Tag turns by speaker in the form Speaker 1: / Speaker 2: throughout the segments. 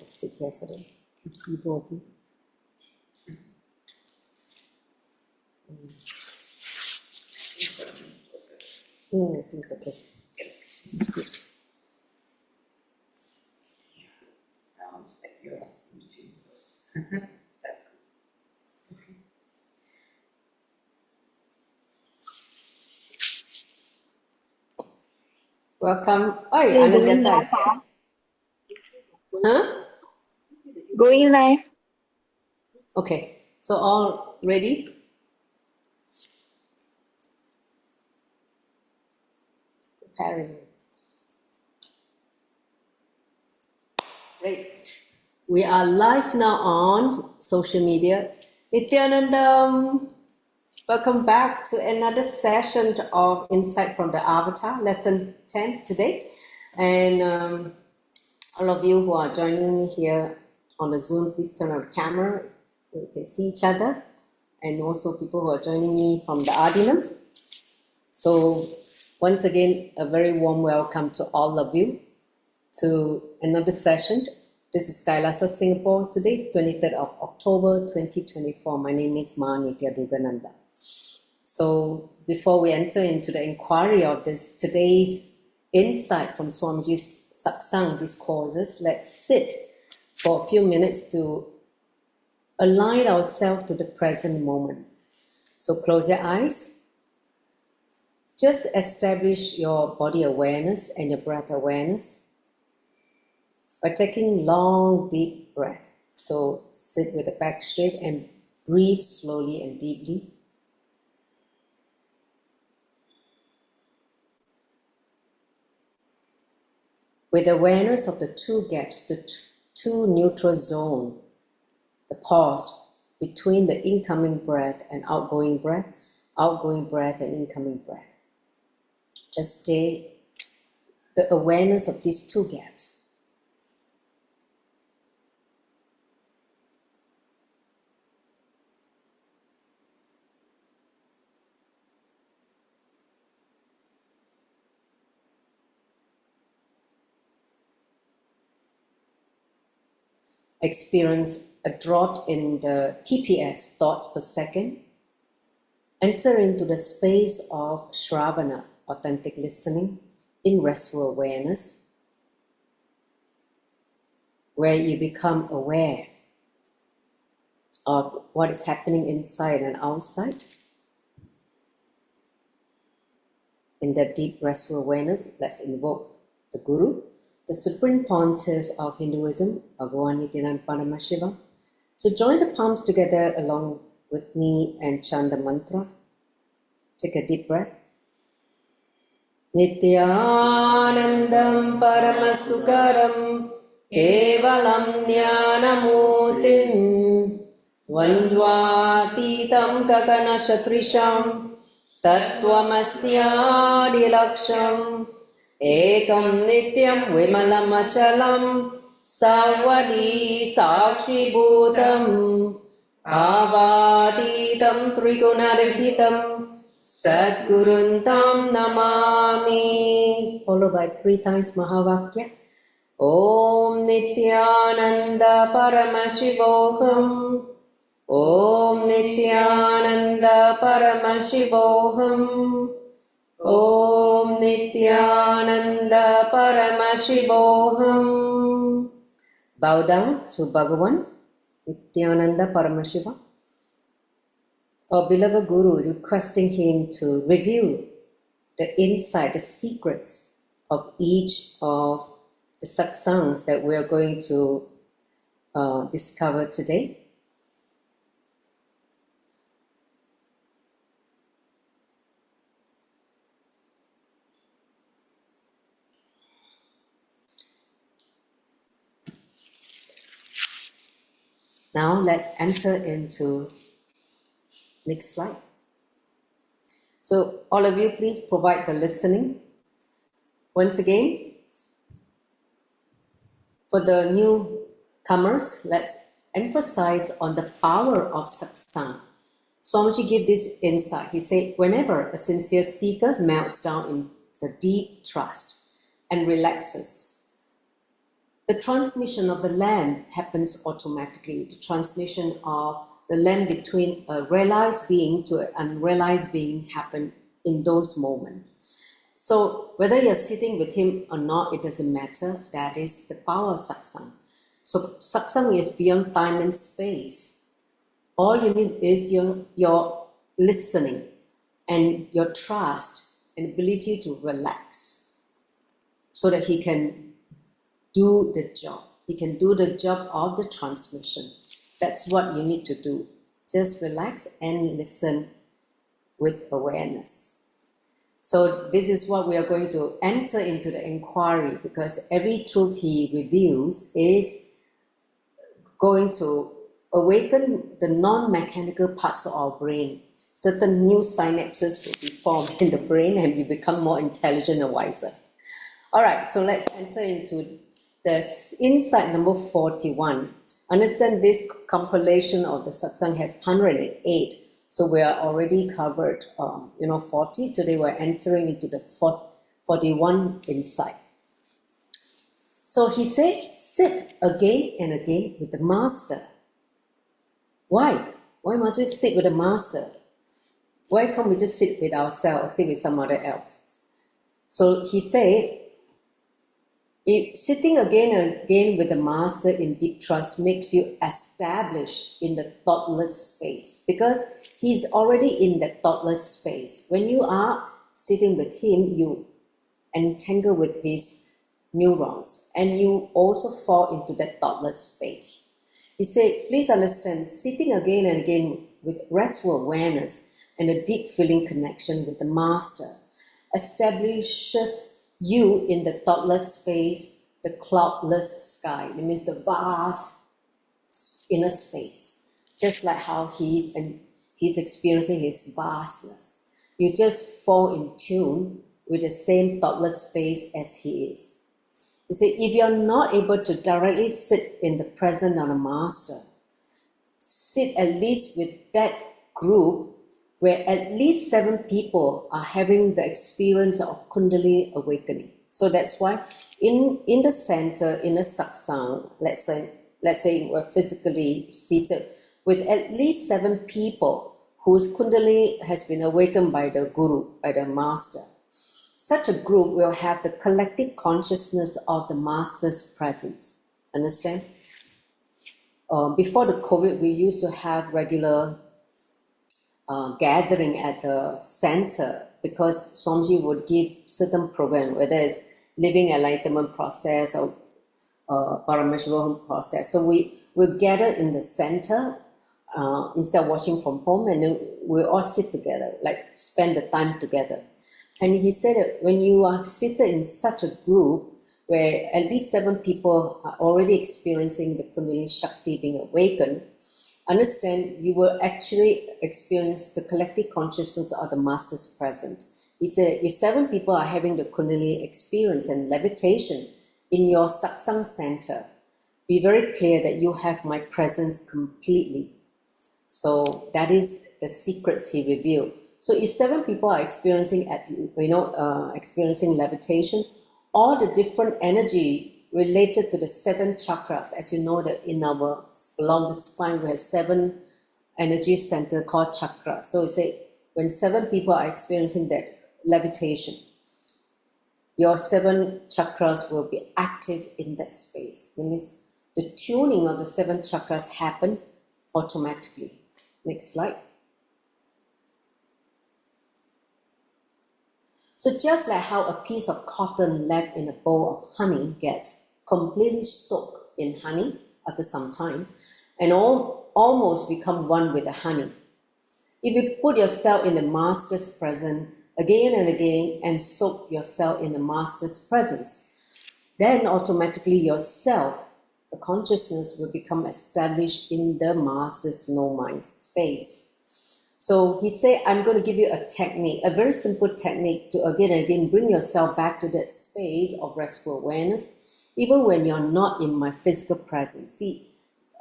Speaker 1: Sit here so that you can see both of you. I think it's okay. This is good.
Speaker 2: Balance like yours in between yours. That's good.
Speaker 1: Okay. Welcome. Oh, Anandata is here. Huh?
Speaker 3: Going live.
Speaker 1: Okay. So all ready? Preparing. Great. We are live now on social media. Nithyanandam, welcome back to another session of Insight from the Avatar, lesson 10 today. And all of you who are joining me here on the Zoom, please turn on the camera so we can see each other. And also people who are joining me from the Ardinam. So once again, a very warm welcome to all of you to another session. This is Kailasa, Singapore. Today is 23rd of October 2024. My name is Ma Nithyananda. So before we enter into the inquiry of this today's insight from Swamiji's Satsang discourses, let's sit for a few minutes to align ourselves to the present moment. So close your eyes. Just establish your body awareness and your breath awareness by taking long, deep breath. So sit with the back straight and breathe slowly and deeply. With awareness of the two gaps, the two neutral zones, the pause between the incoming breath and outgoing breath and incoming breath. Just stay the awareness of these two gaps. Experience a drop in the TPS, thoughts per second. Enter into the space of Shravana, authentic listening, in restful awareness, where you become aware of what is happening inside and outside. In that deep restful awareness, let's invoke the Guru, the Supreme Pontiff of Hinduism, Bhagavan Nithyananda Paramashivam. So join the palms together along with me and chant the mantra. Take a deep breath. Nithyanandam Paramasukaram Kevalam Jnanamurtim Vandvatitam Gaganashatrisham Tattvamasyadilaksham Ekam Nityam Vimalam Achalam Savadi Sakshi Bhutam Avaditam Trigunarahitam Sadguruntam Namami. Followed by 3 times Mahavakya. Om Nithyananda Paramashivoham. Om Nithyananda Paramashivoham. Om Nithyananda Paramashivoham. Bow down to Bhagavan Nithyananda Paramashiva, our beloved Guru, requesting him to reveal the insight, the secrets of each of the satsangs that we are going to discover today. Now let's enter into next slide. So all of you, please provide the listening. Once again, for the newcomers, let's emphasize on the power of satsang. Swamiji gave this insight. He said, whenever a sincere seeker melts down in the deep trust and relaxes the transmission of the lamp happens automatically. The transmission of the lamp between a realized being to an unrealized being happen in those moments. So whether you're sitting with him or not, it doesn't matter. That is the power of satsang. So satsang is beyond time and space. All you need is your listening and your trust and ability to relax so that he can do the job. He can do the job of the transmission. That's what you need to do. Just relax and listen with awareness. So this is what we are going to enter into the inquiry, because every truth he reveals is going to awaken the non-mechanical parts of our brain. Certain new synapses will be formed in the brain and we become more intelligent and wiser. All right, so let's enter into the insight number 41. Understand this compilation of the satsang has 108. So we are already covered, 40. Today we're entering into the 41 insight. So he said, sit again and again with the master. Why? Why must we sit with the master? Why can't we just sit with ourselves or sit with somebody else? So he says, if sitting again and again with the master in deep trust makes you established in the thoughtless space, because he's already in that thoughtless space. When you are sitting with him, you entangle with his neurons and you also fall into that thoughtless space. He said, please understand, sitting again and again with restful awareness and a deep feeling connection with the master establishes you in the thoughtless space, the cloudless sky. It means the vast inner space, just like how he's experiencing his vastness. You just fall in tune with the same thoughtless space as he is. You see, if you're not able to directly sit in the presence of the master, sit at least with that group where at least 7 people are having the experience of Kundalini awakening. So that's why in the center, in a satsang, let's say we're physically seated with at least 7 people whose Kundalini has been awakened by the Guru, by the master. Such a group will have the collective consciousness of the master's presence. Understand? Before the COVID, we used to have regular gathering at the center, because Swamiji would give certain program, whether it's living enlightenment process or Paramashivam process. So we gather in the center instead of watching from home, and then we all sit together, like spend the time together. And he said that when you are seated in such a group where at least 7 people are already experiencing the Kundalini Shakti being awakened, understand, you will actually experience the collective consciousness of the master's presence. He said, if 7 people are having the Kundalini experience and levitation in your satsang center, be very clear that you have my presence completely. So that is the secrets he revealed. So if 7 people are experiencing experiencing levitation, all the different energy related to the 7 chakras, as you know that along the spine we have 7 energy center called chakras. So you say when 7 people are experiencing that levitation, your 7 chakras will be active in that space. That means the tuning of the 7 chakras happen automatically. Next slide. So just like how a piece of cotton left in a bowl of honey gets completely soaked in honey after some time and almost become one with the honey. If you put yourself in the master's presence again and again and soak yourself in the master's presence, then automatically yourself, the consciousness, will become established in the master's no-mind space. So he said, I'm going to give you a technique, a very simple technique to again and again bring yourself back to that space of restful awareness, even when you're not in my physical presence. See,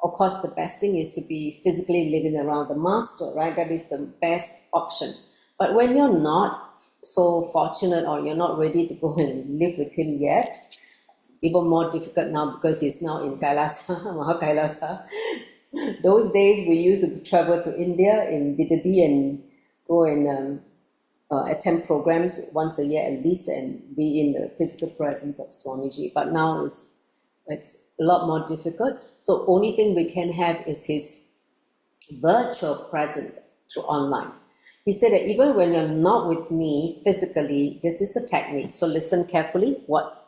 Speaker 1: of course, the best thing is to be physically living around the master, right? That is the best option. But when you're not so fortunate or you're not ready to go and live with him yet, even more difficult now because he's now in Kailasa, Mahakailasa. Those days we used to travel to India in Bidadi and go and attend programs once a year at least and be in the physical presence of Swamiji. But now it's a lot more difficult. So only thing we can have is his virtual presence through online. He said that even when you're not with me physically, this is a technique. So listen carefully what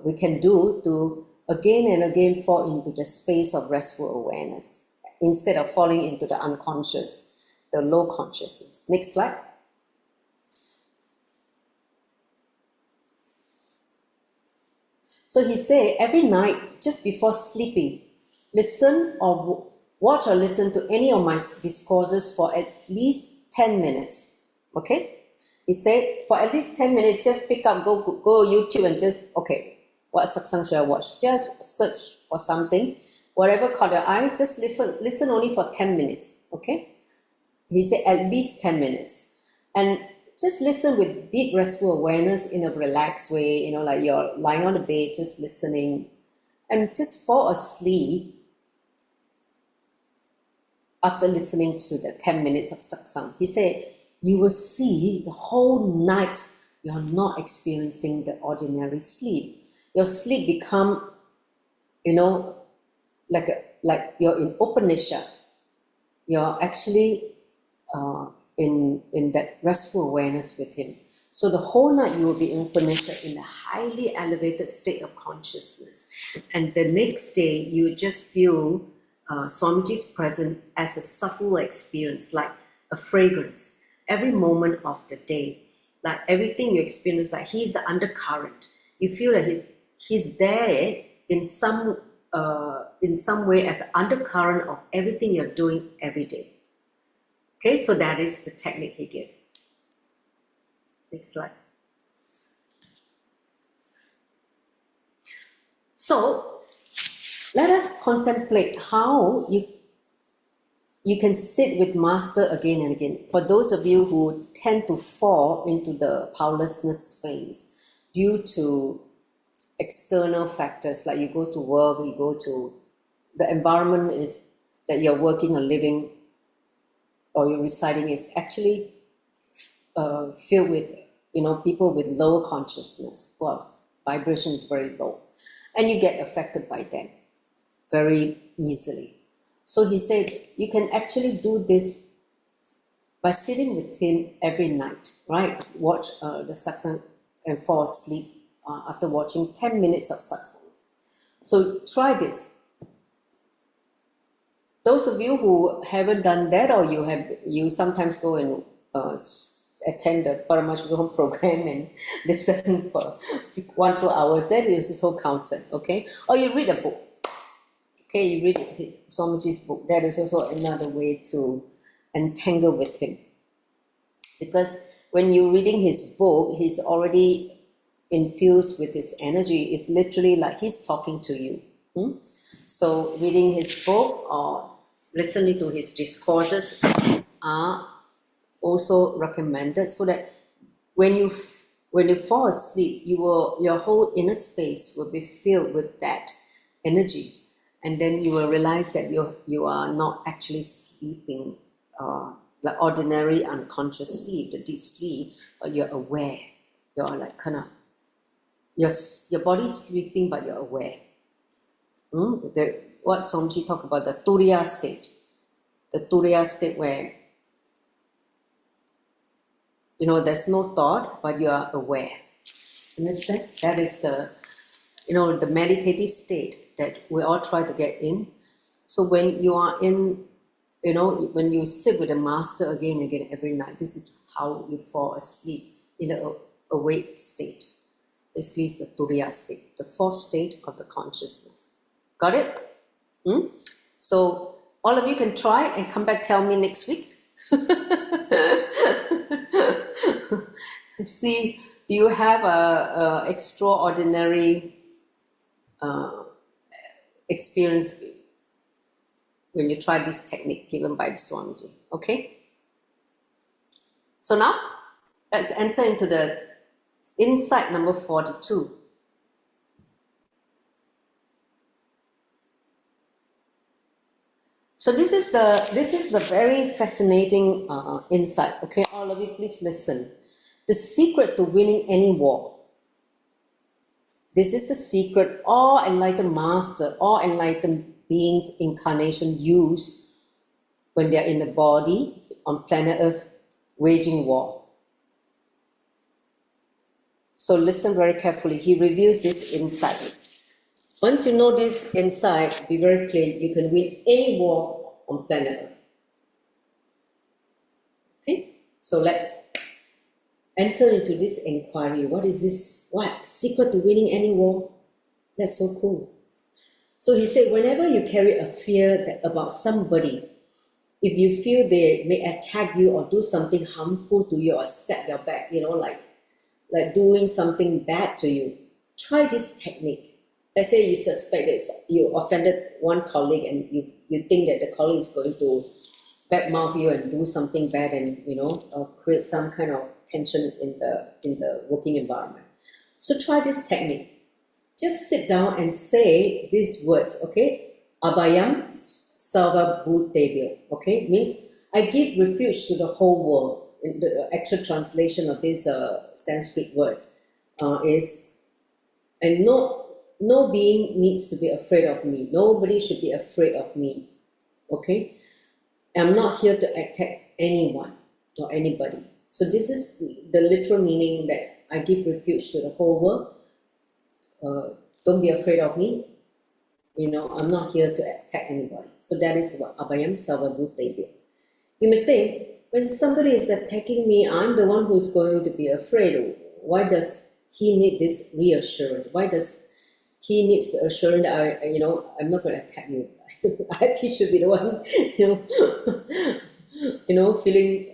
Speaker 1: we can do to again and again fall into the space of restful awareness instead of falling into the unconscious, the low consciousness. Next slide. So he said every night just before sleeping, listen or watch or listen to any of my discourses for at least 10 minutes. Okay? He said for at least 10 minutes, just pick up, go YouTube and just, okay, what satsang should I watch? Just search for something. Whatever caught your eye, just listen only for 10 minutes. Okay? He said at least 10 minutes. And just listen with deep restful awareness in a relaxed way, like you're lying on the bed, just listening. And just fall asleep after listening to the 10 minutes of satsang. He said, you will see the whole night you're not experiencing the ordinary sleep. Your sleep become, like you're in Upanishad. You're actually in that restful awareness with him. So the whole night you will be in Upanishad in a highly elevated state of consciousness. And the next day you just feel Swamiji's presence as a subtle experience, like a fragrance, every moment of the day. Like everything you experience, like he's the undercurrent. You feel that he's there in some way as an undercurrent of everything you're doing every day. Okay, so that is the technique he gave. Next slide. So let us contemplate how you can sit with Master again and again. For those of you who tend to fall into the powerlessness space due to external factors, like you go to work, you go to the environment is that you're working or living or you're residing is actually filled with people with lower consciousness, who are vibration is very low, and you get affected by them very easily. So he said you can actually do this by sitting with him every night, right? Watch the satsang and fall asleep after watching 10 minutes of satsang. So try this. Those of you who haven't done that, or you sometimes go and attend the Paramashivam program and listen for 1-2 hours, that is also counted, okay? Or you read a book, okay? You read Swamiji's book. That is also another way to entangle with him, because when you're reading his book, he's already infused with his energy. It's literally like he's talking to you. So reading his book or listening to his discourses are also recommended, so that when you fall asleep, your whole inner space will be filled with that energy, and then you will realize that you are not actually sleeping the ordinary unconscious sleep, the deep sleep, but you're aware. You're like kind of your body's sleeping, but you're aware. What Swamiji talked about, the Turiya state. The Turiya state where there's no thought, but you are aware. Understand? That is the meditative state that we all try to get in. So when you are in, when you sit with the Master again and again every night, this is how you fall asleep in an awake state. Basically, it's the Turiya state, the fourth state of the consciousness. Got it? So all of you can try and come back, tell me next week. See, do you have a extraordinary experience when you try this technique given by the Swamiji? Okay? So now, let's enter into the insight number 42. So this is the very fascinating insight. Okay, all of you, please listen. The secret to winning any war. This is the secret all enlightened master, all enlightened beings, incarnation use when they are in the body on planet Earth waging war. So listen very carefully. He reveals this insight. Once you know this insight, be very clear, you can win any war on planet Earth. Okay? So let's enter into this inquiry. What is this? What? Secret to winning any war? That's so cool. So he said, whenever you carry a fear about somebody, if you feel they may attack you or do something harmful to you or stab your back, like doing something bad to you, try this technique. Let's say you suspect that you offended one colleague and you think that the colleague is going to badmouth you and do something bad and create some kind of tension in the working environment. So try this technique. Just sit down and say these words, okay? Abhayam Sarvabhutebhyo, okay? Means I give refuge to the whole world. In the actual translation of this Sanskrit word is, and no being needs to be afraid of me. Nobody should be afraid of me, okay? I'm not here to attack anyone or anybody. So this is the literal meaning that I give refuge to the whole world. Don't be afraid of me. I'm not here to attack anybody. So that is what Abhayam Sarvabhutebhyo. You may think, when somebody is attacking me, I'm the one who's going to be afraid. Why does he need this reassurance? Why does he needs the assurance that I'm not going to attack you? He should be the one, feeling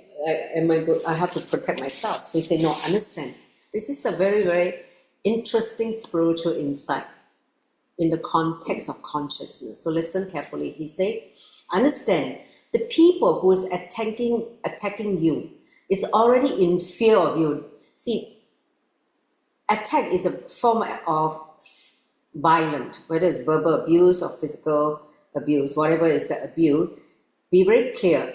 Speaker 1: I have to protect myself. So he said, no, understand. This is a very, very interesting spiritual insight in the context of consciousness. So listen carefully. He said, understand, the people who is attacking you is already in fear of you. See, attack is a form of violent, whether it's verbal abuse or physical abuse, whatever is the abuse. Be very clear.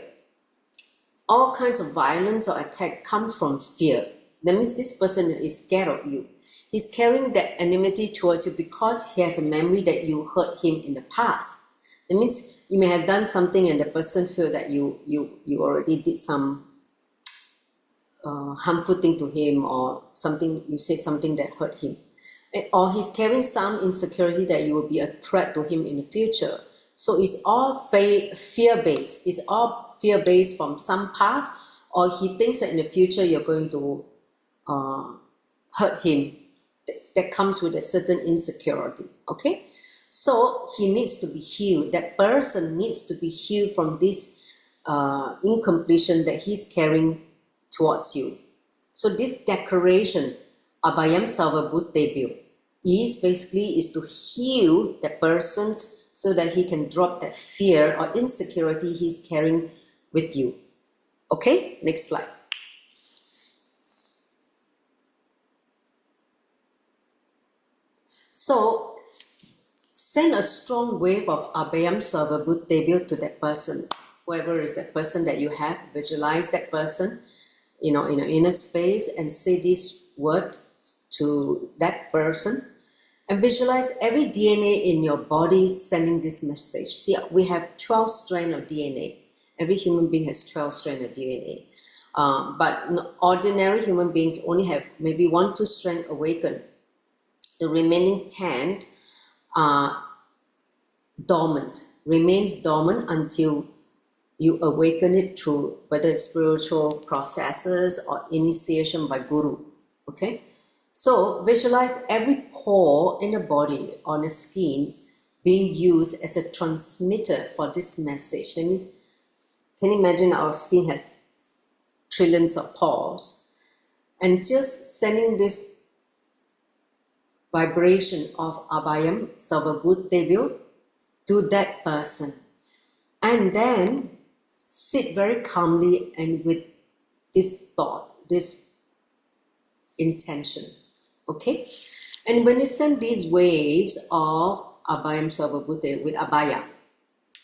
Speaker 1: All kinds of violence or attack comes from fear. That means this person is scared of you. He's carrying that enmity towards you because he has a memory that you hurt him in the past. That means you may have done something and the person feel that you already did some harmful thing to him, or something, you said something that hurt him. Or he's carrying some insecurity that you will be a threat to him in the future. So it's all fear-based. It's all fear-based from some past, or he thinks that in the future you're going to hurt him. That comes with a certain insecurity, okay? So he needs to be healed. That person needs to be healed from this incompletion that he's carrying towards you. So this declaration, Abhayam Sarvabhutebhyo, is to heal the person so that he can drop that fear or insecurity he's carrying with you. Okay, next slide. So send a strong wave of Abhayam Sarvabhutebhyo to that person, whoever is that person that you have. Visualize that person, in your inner space, and say this word to that person. And visualize every DNA in your body sending this message. See, we have 12 strands of DNA. Every human being has 12 strands of DNA. But ordinary human beings only have maybe 1-2 strands awakened. The remaining 10 are dormant, remains dormant until you awaken it through whether it's spiritual processes or initiation by guru. Okay? So visualize every pore in the body, on the skin, being used as a transmitter for this message. That means, can you imagine our skin has trillions of pores? And just sending this vibration of Abhayam Sarvabhutebhyo to that person. And then sit very calmly and with this thought, this intention. Okay? And when you send these waves of Abhayam Sarvabhutebhyo with Abhaya,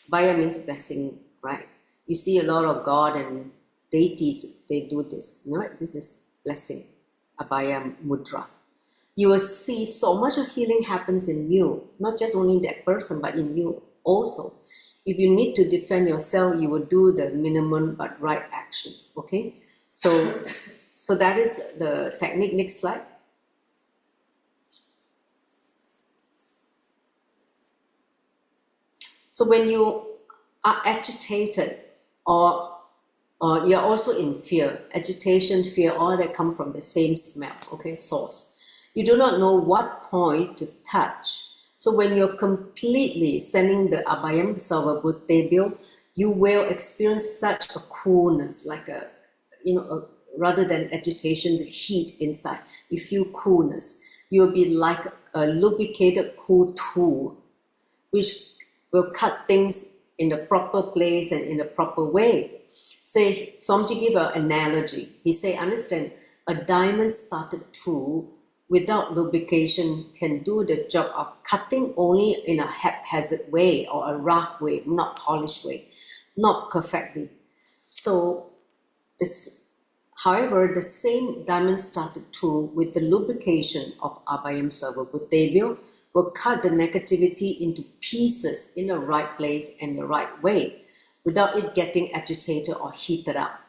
Speaker 1: Abhaya means blessing, right? You see a lot of God and deities, they do this. You know, this is blessing, Abhaya mudra. You will see so much of healing happens in you, not just only in that person, but in you also. If you need to defend yourself, you will do the minimum but right actions, okay? So that is the technique. Next slide. So when you are agitated or you're also in fear, agitation, fear, all that come from the same smell, okay, source. You do not know what point to touch. So when you're completely sending the Abhayam Sarvabhutebhyo, you will experience such a coolness, like rather than agitation, the heat inside. You feel coolness. You'll be like a lubricated cool tool, which will cut things in the proper place and in the proper way. Say, Swamiji give an analogy. He say, understand, a diamond started tool without lubrication can do the job of cutting only in a haphazard way or a rough way, not polished way, not perfectly. So however, the same diamond started tool with the lubrication of Abhayam Sarvabhutebhyo will cut the negativity into pieces in the right place and the right way without it getting agitated or heated up.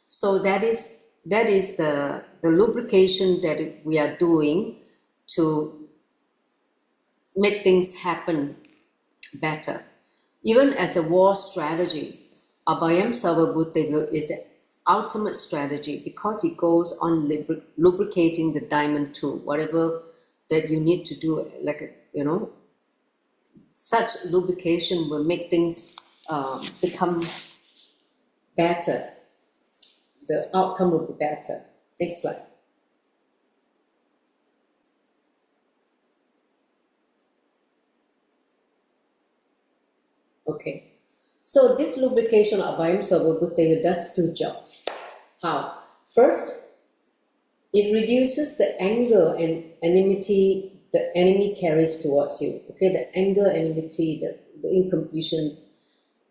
Speaker 1: So that is the lubrication that we are doing to make things happen better. Even as a war strategy, Abhayam Sarvabhutebhyo is an ultimate strategy because it goes on lubricating the diamond tool, whatever that you need to do, such lubrication will make things become better. The outcome will be better. Next slide. Okay. So this lubrication of Abhayam Sarvabhutebhyo does two jobs. How? First, it reduces the anger and enmity the enemy carries towards you. Okay, the anger, enmity, the incompletion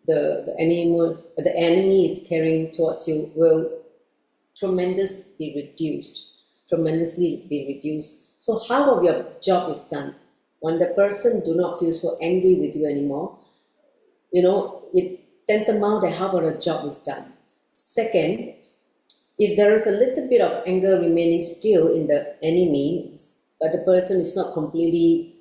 Speaker 1: the enemy is carrying towards you will tremendously be reduced. So half of your job is done. When the person do not feel so angry with you anymore, it tantamount that half of the job is done. Second, if there is a little bit of anger remaining still in the enemy, but the person is not completely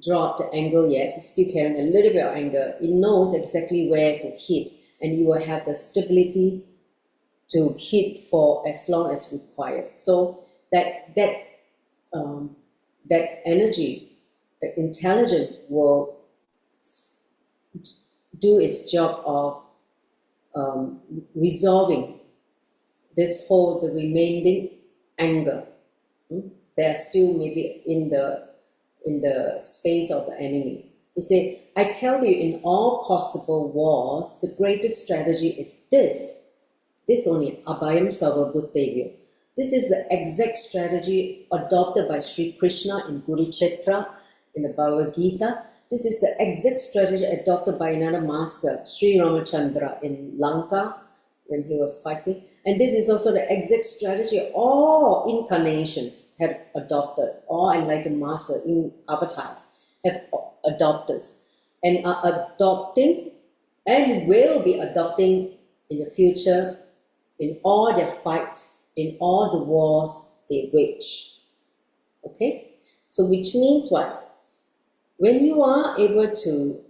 Speaker 1: dropped the anger yet, he's still carrying a little bit of anger, it knows exactly where to hit, and you will have the stability to hit for as long as required. So that energy, the intelligence will do its job of resolving the remaining anger. They are still maybe in the space of the enemy. He said, I tell you, in all possible wars, the greatest strategy is this only, Abhayam Sarvabhutebhyo. This is the exact strategy adopted by Sri Krishna in Kurukshetra, in the Bhagavad Gita. This is the exact strategy adopted by another master, Sri Ramachandra, in Lanka, when he was fighting. And this is also the exact strategy all incarnations have adopted, all enlightened masters in avatars have adopted and are adopting and will be adopting in the future in all their fights, in all the wars they wage. Okay? So which means what? When you are able to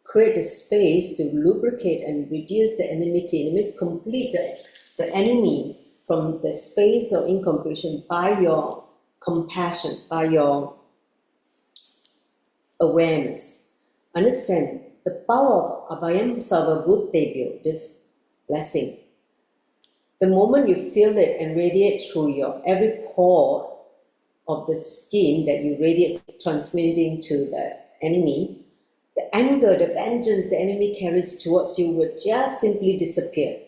Speaker 1: create a space to lubricate and reduce the enmity, it means complete the enemy from the space of incompletion by your compassion, by your awareness. Understand the power of Abhayam Sarvabhutebhyo, this blessing. The moment you feel it and radiate through your every pore of the skin that you radiate, transmitting to the enemy, the anger, the vengeance the enemy carries towards you will just simply disappear.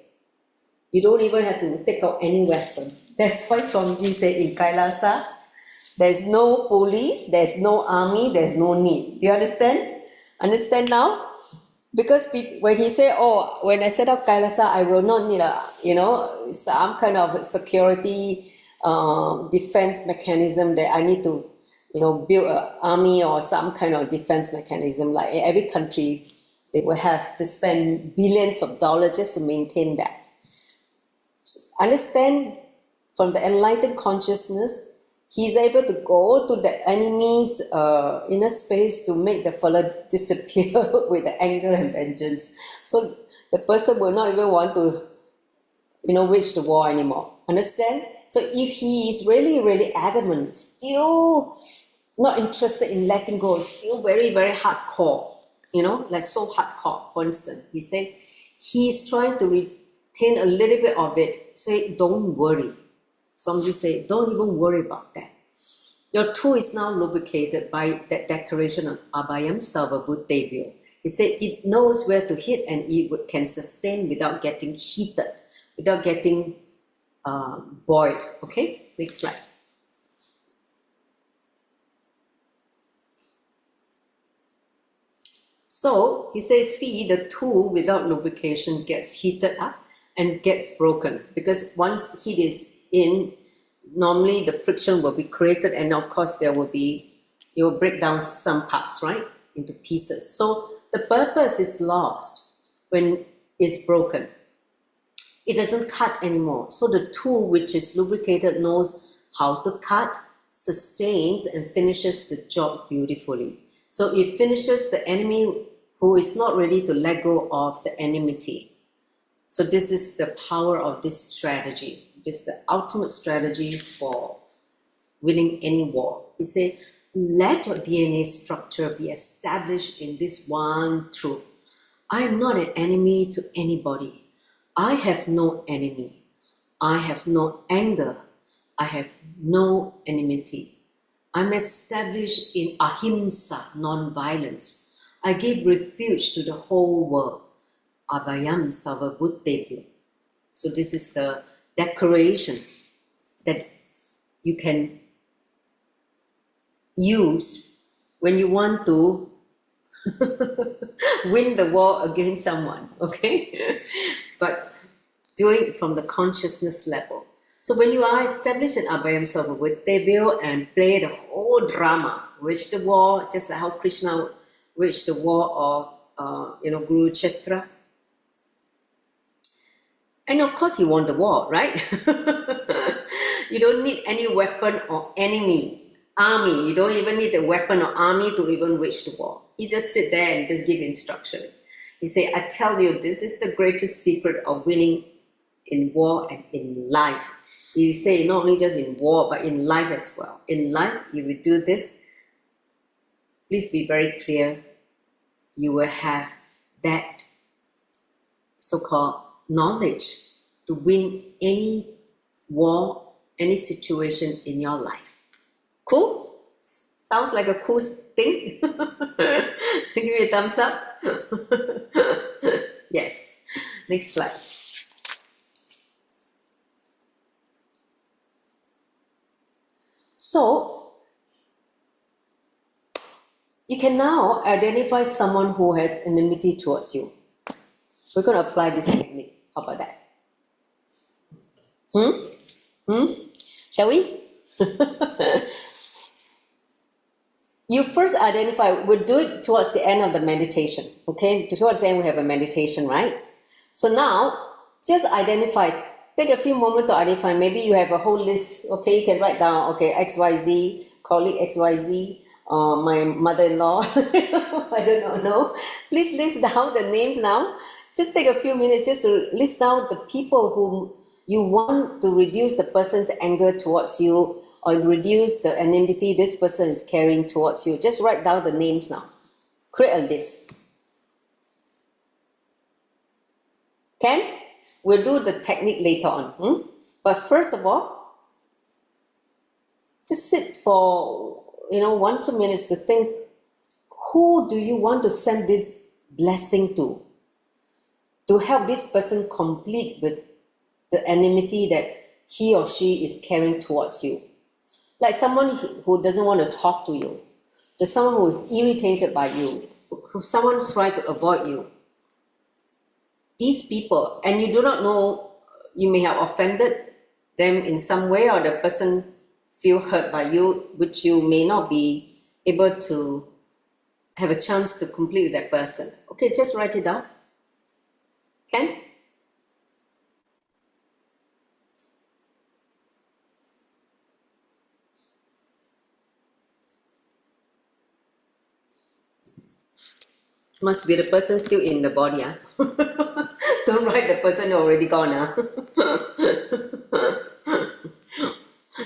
Speaker 1: You don't even have to take out any weapon. That's why Swamiji said in Kailasa, there's no police, there's no army, there's no need. Do you understand? Understand now? Because when he say, oh, when I set up Kailasa, I will not need some kind of security defense mechanism that I need to, build an army or some kind of defense mechanism. Like in every country, they will have to spend billions of dollars just to maintain that. So understand from the enlightened consciousness, he's able to go to the enemy's inner space to make the fella disappear with the anger and vengeance. So the person will not even want to, wage the war anymore. Understand? So if he is really, really adamant, still not interested in letting go, still very, very hardcore, like so hardcore, for instance, he said he's trying to retain a little bit of it. Say, don't worry. Somebody say, don't even worry about that. Your tool is now lubricated by that declaration of Abhayam Sarvabhutebhyo. He said it knows where to hit and it can sustain without getting heated, without getting boiled. Okay, next slide. So he says, see, the tool without lubrication gets heated up and gets broken, because once heat is in, normally the friction will be created, and of course it will break down some parts, right, into pieces. So the purpose is lost when it's broken. It doesn't cut anymore. So the tool which is lubricated knows how to cut, sustains, and finishes the job beautifully. So it finishes the enemy who is not ready to let go of the enmity. So this is the power of this strategy. This is the ultimate strategy for winning any war. He said, let your DNA structure be established in this one truth. I am not an enemy to anybody. I have no enemy. I have no anger. I have no enmity. I'm established in ahimsa, non-violence. I give refuge to the whole world. Abhayam Sarvabhutebhyo. So this is the declaration that you can use when you want to win the war against someone, okay? But do it from the consciousness level. So when you are established in Abhayam Sarvabhutebhyo and play the whole drama, wage the war, just like how Krishna waged the war of Guru Kshetra. And of course he won the war, right? You don't need any weapon or army. You don't even need a weapon or army to even wage the war. You just sit there and just give instruction. He say, I tell you, this is the greatest secret of winning in war and in life. You say not only just in war, but in life as well. In life, you will do this. Please be very clear. You will have that so-called knowledge to win any war, any situation in your life. Cool? Sounds like a cool thing? Give me a thumbs up. Yes. Next slide. So, you can now identify someone who has enmity towards you. We're going to apply this technique. How about that? Shall we? You first identify, we'll do it towards the end of the meditation. Okay? Towards the end, we have a meditation, right? So now, just identify. Take a few moments to identify. Maybe you have a whole list. Okay, you can write down, okay, XYZ, colleague XYZ, my mother-in-law. I don't know. Please list down the names now. Just take a few minutes just to list down the people whom you want to reduce the person's anger towards you, or reduce the enmity this person is carrying towards you. Just write down the names now. Create a list. 10? We'll do the technique later on. But first of all, just sit for 1-2 minutes to think, who do you want to send this blessing to help this person complete with the enmity that he or she is carrying towards you. Like someone who doesn't want to talk to you, there's someone who is irritated by you, who someone tries to avoid you. these people, and you do not know, you may have offended them in some way, or the person feel hurt by you, which you may not be able to have a chance to complete with that person. Okay, just write it down. Ken? Must be the person still in the body. Don't write the person already gone.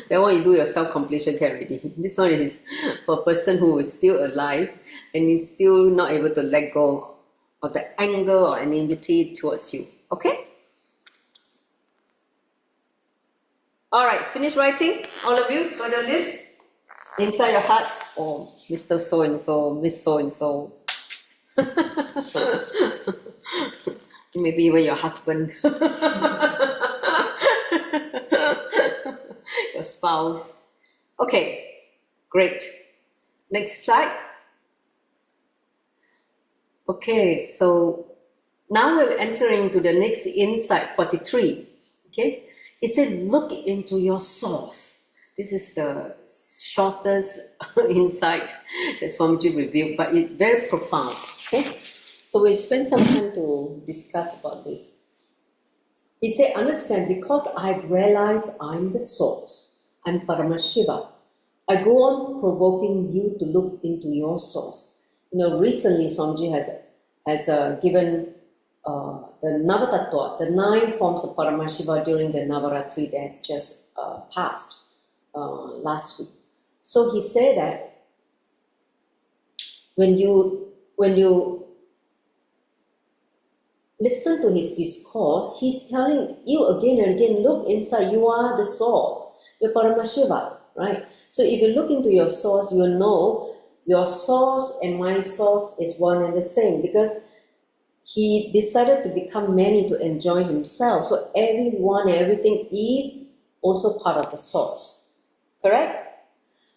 Speaker 1: That one you do your self-completion can already. This one is for a person who is still alive and is still not able to let go of the anger or enmity towards you. Okay? Alright, finish writing? All of you got a list? Inside your heart? Oh, Mr. So-and-so, Miss So-and-so. Maybe even your husband. Your spouse. Okay, great. Next slide. Okay, so now we're entering into the next insight, 43. Okay, he said, look into your source. This is the shortest insight that Swamiji revealed, but it's very profound. Okay, so we spend some time to discuss about this. He said, understand, because I've realized I'm the source, I'm Paramashiva, I go on provoking you to look into your source. Recently Swamiji has given the Navatattva, the 9 forms of Paramashiva during the Navaratri that's just passed last week. So he said that when you listen to his discourse, he's telling you again and again, look inside, you are the source, you're Paramashiva, right? So if you look into your source, you'll know your source and my source is one and the same, because he decided to become many to enjoy himself. So everyone and everything is also part of the source. Correct?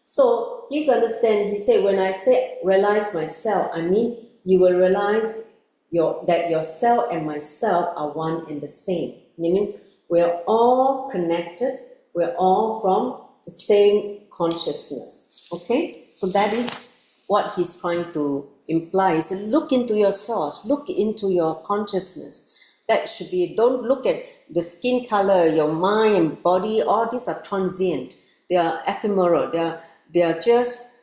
Speaker 1: So please understand, he said, when I say realize myself, I mean you will realize that yourself and myself are one and the same. It means we're all connected, we're all from the same consciousness. Okay? So that is what he's trying to imply. He said, look into your source, look into your consciousness. That should be, don't look at the skin color, your mind and body, all these are transient. They are ephemeral. They are just,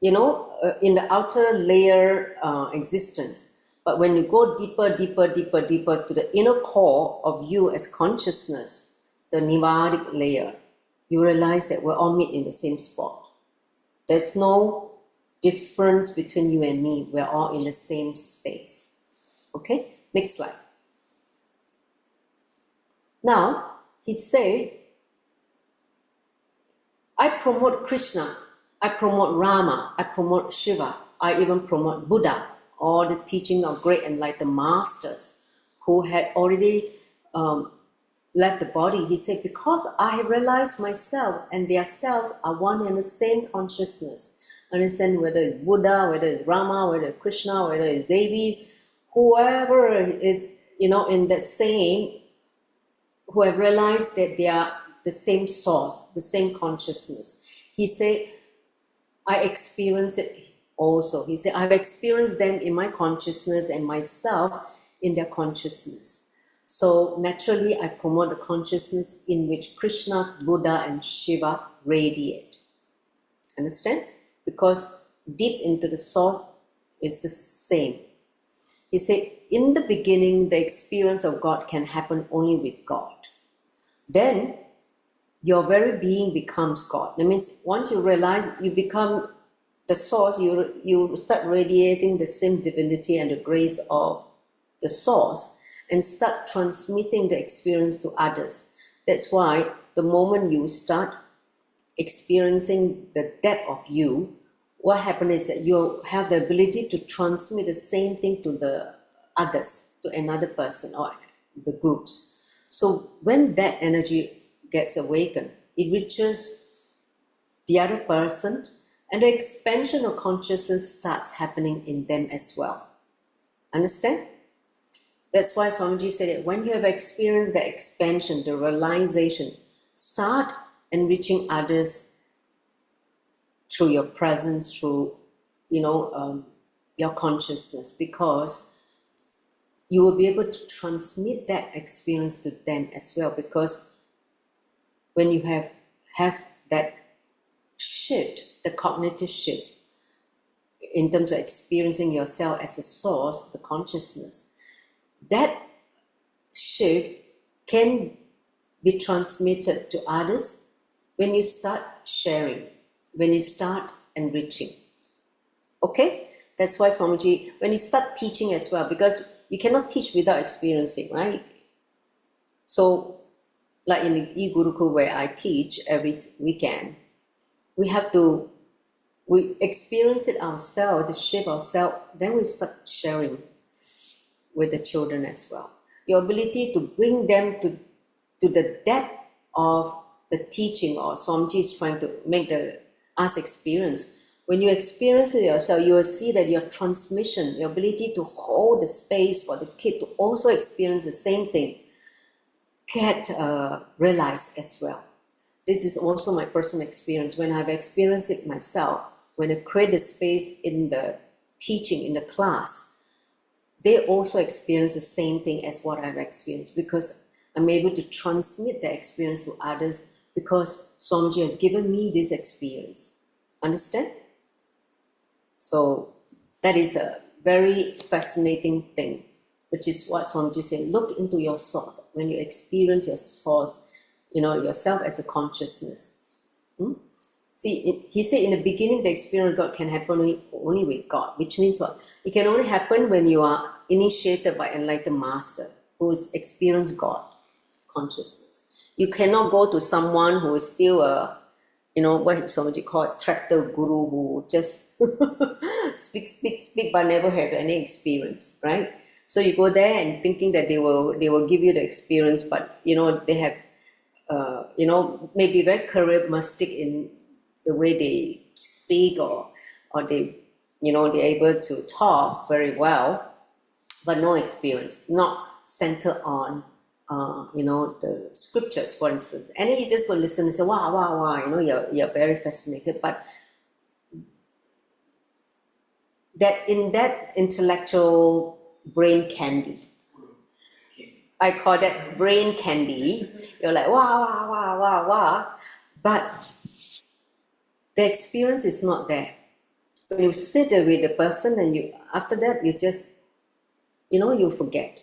Speaker 1: in the outer layer existence. But when you go deeper, deeper, deeper, deeper to the inner core of you as consciousness, the nirvanic layer, you realize that we're all meet in the same spot. There's no difference between you and me. We're all in the same space. Okay? Next slide. Now, he said, I promote Krishna, I promote Rama, I promote Shiva, I even promote Buddha, all the teaching of great enlightened masters who had already left the body. He said, because I have realized myself and their selves are one and the same consciousness. Understand, whether it's Buddha, whether it's Rama, whether it's Krishna, whether it's Devi, whoever is, in that same, who have realized that they are the same source, the same consciousness. He said, I experience it also. He said, I've experienced them in my consciousness and myself in their consciousness. So naturally, I promote the consciousness in which Krishna, Buddha, and Shiva radiate. Understand? Because deep into the source is the same. He said, in the beginning, the experience of God can happen only with God. Then, your very being becomes God. That means once you realize you become the source, you start radiating the same divinity and the grace of the source and start transmitting the experience to others. That's why the moment you start experiencing the depth of you, what happens is that you have the ability to transmit the same thing to the others, to another person or the groups. So when that energy gets awakened, it reaches the other person and the expansion of consciousness starts happening in them as well. Understand? That's why Swamiji said it. When you have experienced the expansion, the realization, start enriching others through your presence, through, your consciousness, because you will be able to transmit that experience to them as well. Because when you have that shift, the cognitive shift, in terms of experiencing yourself as a source, the consciousness, that shift can be transmitted to others when you start sharing, when you start enriching. Okay? That's why Swamiji, when you start teaching as well, because you cannot teach without experiencing, right? So, like in the e-Gurukul where I teach every weekend, we experience it ourselves, the shift ourselves, then we start sharing with the children as well. Your ability to bring them to the depth of the teaching, or Swamiji is trying to make us experience. When you experience it yourself, you will see that your transmission, your ability to hold the space for the kid to also experience the same thing, get realized as well. This is also my personal experience. When I've experienced it myself, when I create the space in the teaching, in the class, they also experience the same thing as what I've experienced, because I'm able to transmit the experience to others because Swamiji has given me this experience. Understand? So that is a very fascinating thing, which is what Swamiji said. Look into your source. When you experience your source, yourself as a consciousness. See, he said in the beginning, the experience of God can happen only with God, which means what? It can only happen when you are initiated by enlightened master who has experienced God consciousness. You cannot go to someone who is still what Swamiji called tractor guru, who just speak but never have any experience, right? So you go there and thinking that they will give you the experience, but they have maybe very charismatic in the way they speak, or they they're able to talk very well, but no experience, not centered on the scriptures, for instance. And then you just go listen and say, wow, you're very fascinated. But that in that intellectual brain candy, I call that brain candy. You're like, wow. But the experience is not there. When you sit there with the person, and after that, you just, you forget.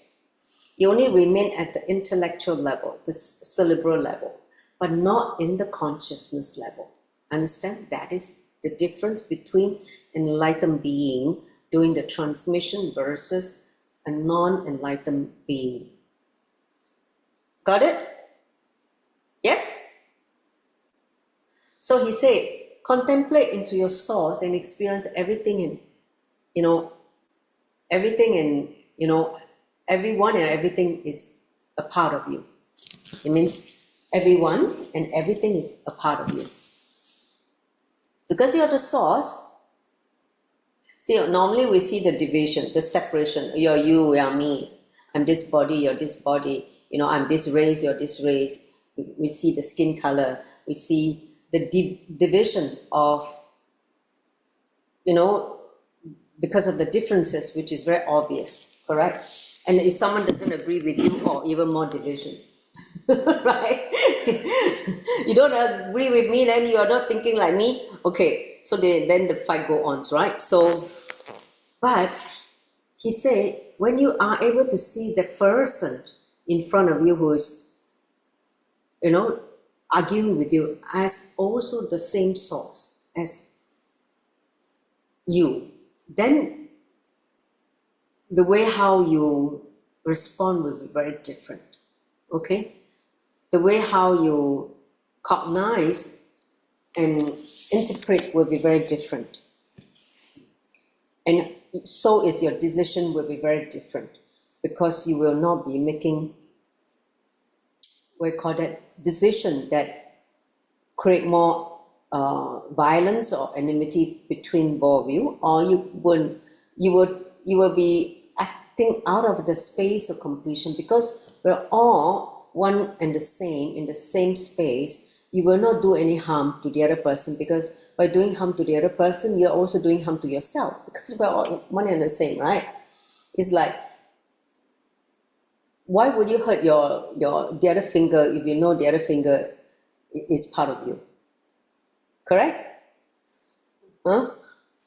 Speaker 1: You only remain at the intellectual level, the cerebral level, but not in the consciousness level. Understand? That is the difference between an enlightened being doing the transmission versus a non-enlightened being. Got it? Yes? So he said, contemplate into your source and experience everything everyone and everything is a part of you. It means everyone and everything is a part of you. Because you are the source. See, normally we see the division, the separation. You're you, you're me. I'm this body, you're this body. I'm this race, you're this race. We see the skin color. We see the division of, because of the differences, which is very obvious, correct? And if someone doesn't agree with you, or even more division, right? You don't agree with me, then you are not thinking like me. Okay, so then the fight goes on, right? So, but he said, when you are able to see the person in front of you who is, arguing with you as also the same source as you, then the way how you respond will be very different. Okay? The way how you cognize and interpret will be very different. And so is your decision will be very different, because you will not be making, we call that, decision that create more violence or enmity between both of you, or you will be acting acting out of the space of completion, because we're all one and the same in the same space. You will not do any harm to the other person, because by doing harm to the other person, you're also doing harm to yourself, because we're all one and the same, right? It's like, why would you hurt the other finger if you know the other finger is part of you? Correct? Huh?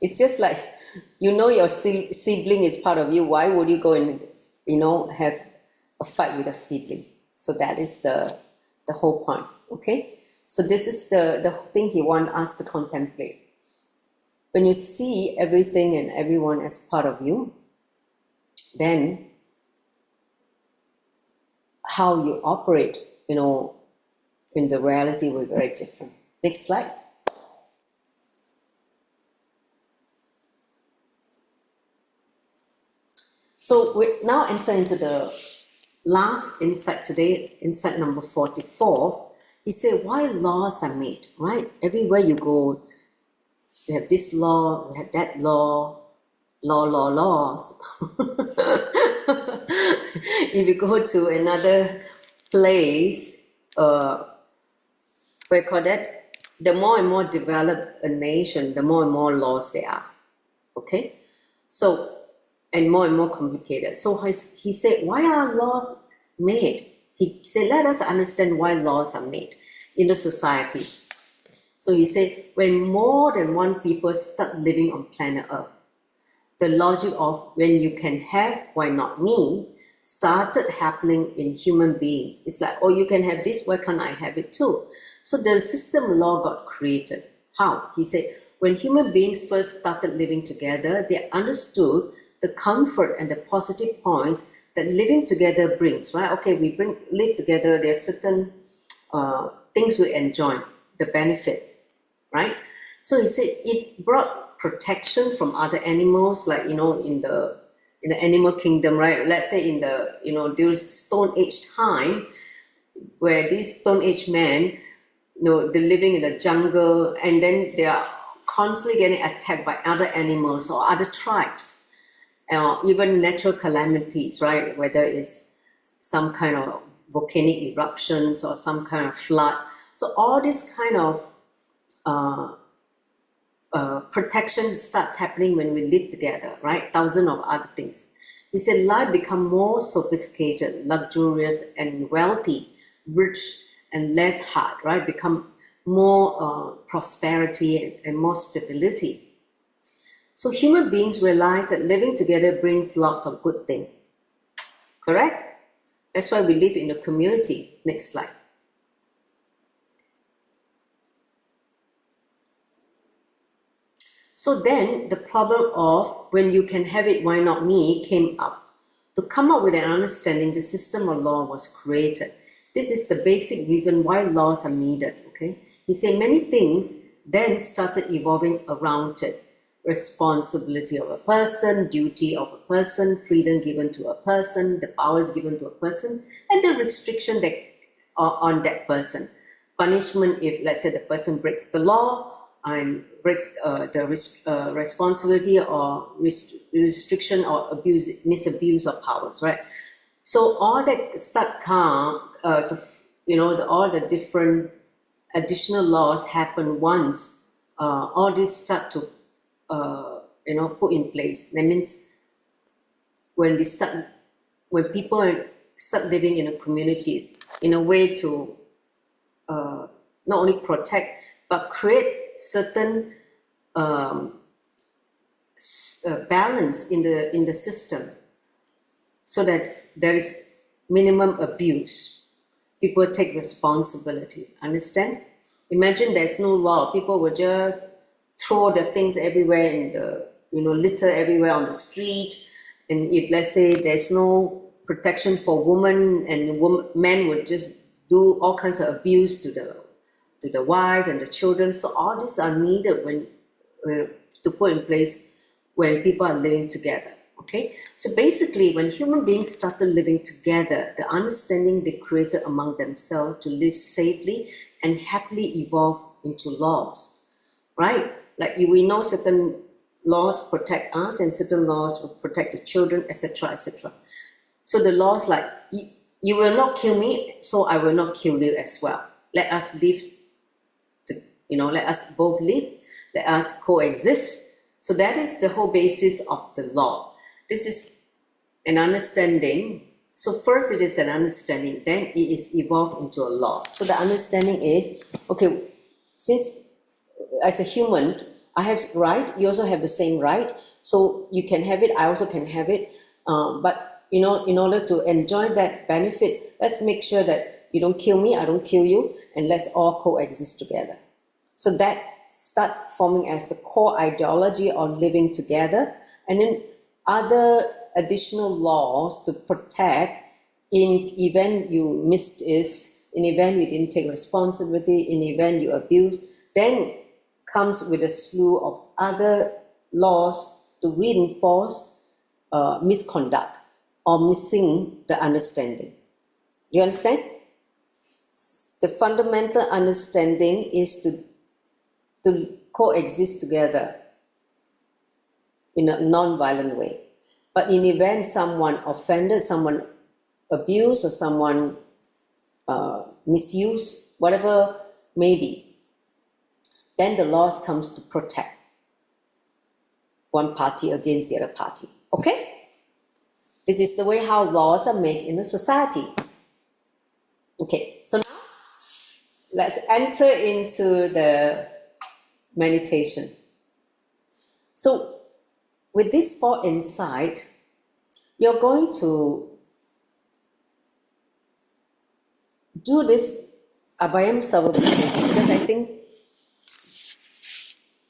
Speaker 1: It's just like, you know your sibling is part of you. Why would you go and have a fight with a sibling? So that is the whole point. Okay. So this is the thing he wants us to contemplate. When you see everything and everyone as part of you, then how you operate, in the reality will be very different. Next slide. So we now enter into the last insight today, insight number 44. He said, why laws are made, right? Everywhere you go, you have this law, you have that laws. If you go to another place, we call that, the more and more developed a nation, the more and more laws there are. Okay? So, and more complicated. So he said, why are laws made? He said, let us understand why laws are made in the society. So he said, when more than one people start living on planet Earth, the logic of when you can have, why not me, started happening in human beings. It's like, oh, you can have this, why can't I have it too? So the system law got created. How? He said, when human beings first started living together, they understood the comfort and the positive points that living together brings, right? Okay, we live together, there are certain things we enjoy, the benefit, right? So he said it brought protection from other animals, like, in the animal kingdom, right? Let's say in the, during Stone Age time, where these Stone Age men, they're living in the jungle, and then they are constantly getting attacked by other animals or other tribes. Even natural calamities, right? Whether it's some kind of volcanic eruptions or some kind of flood. So all this kind of protection starts happening when we live together, right? Thousands of other things. He said life become more sophisticated, luxurious, and wealthy, rich and less hard, right? Become more prosperity and more stability. So human beings realize that living together brings lots of good things. Correct? That's why we live in a community. Next slide. So then the problem of when you can have it, why not me, came up. To come up with an understanding, the system of law was created. This is the basic reason why laws are needed. Okay? He said many things then started evolving around it. Responsibility of a person, duty of a person, freedom given to a person, the powers given to a person, and the restriction that on that person. Punishment if, let's say, the person breaks the law and breaks the responsibility or restriction or misabuse of powers, right? So all that start all the different additional laws happen once. All this start to put in place. That means when people start living in a community in a way to not only protect but create certain balance in the system, so that there is minimum abuse. People take responsibility. Understand? Imagine there's no law. People would just throw the things everywhere in the, litter everywhere on the street. And if, let's say, there's no protection for women, and men would just do all kinds of abuse to the wife and the children. So all these are needed when to put in place when people are living together. Okay, so basically, when human beings started living together, the understanding they created among themselves to live safely and happily evolved into laws, right? Like we know certain laws protect us and certain laws will protect the children, etc., etc. So the laws like, you will not kill me, so I will not kill you as well. Let us live, let us both live, let us coexist. So that is the whole basis of the law. This is an understanding. So first it is an understanding, then it is evolved into a law. So the understanding is, okay, since as a human, I have right, you also have the same right, so you can have it, I also can have it, but in order to enjoy that benefit, let's make sure that you don't kill me, I don't kill you, and let's all coexist together. So that start forming as the core ideology on living together, and then other additional laws to protect in event you missed this, in event you didn't take responsibility, in event you abuse, then comes with a slew of other laws to reinforce misconduct or missing the understanding. You understand? The fundamental understanding is to coexist together in a non-violent way. But in event someone offended, someone abused, or someone misused, whatever may be, then the laws comes to protect one party against the other party. Okay? This is the way how laws are made in a society. Okay, so now let's enter into the meditation. So with this 4 insight, you're going to do this abhayam savabhutati, because I think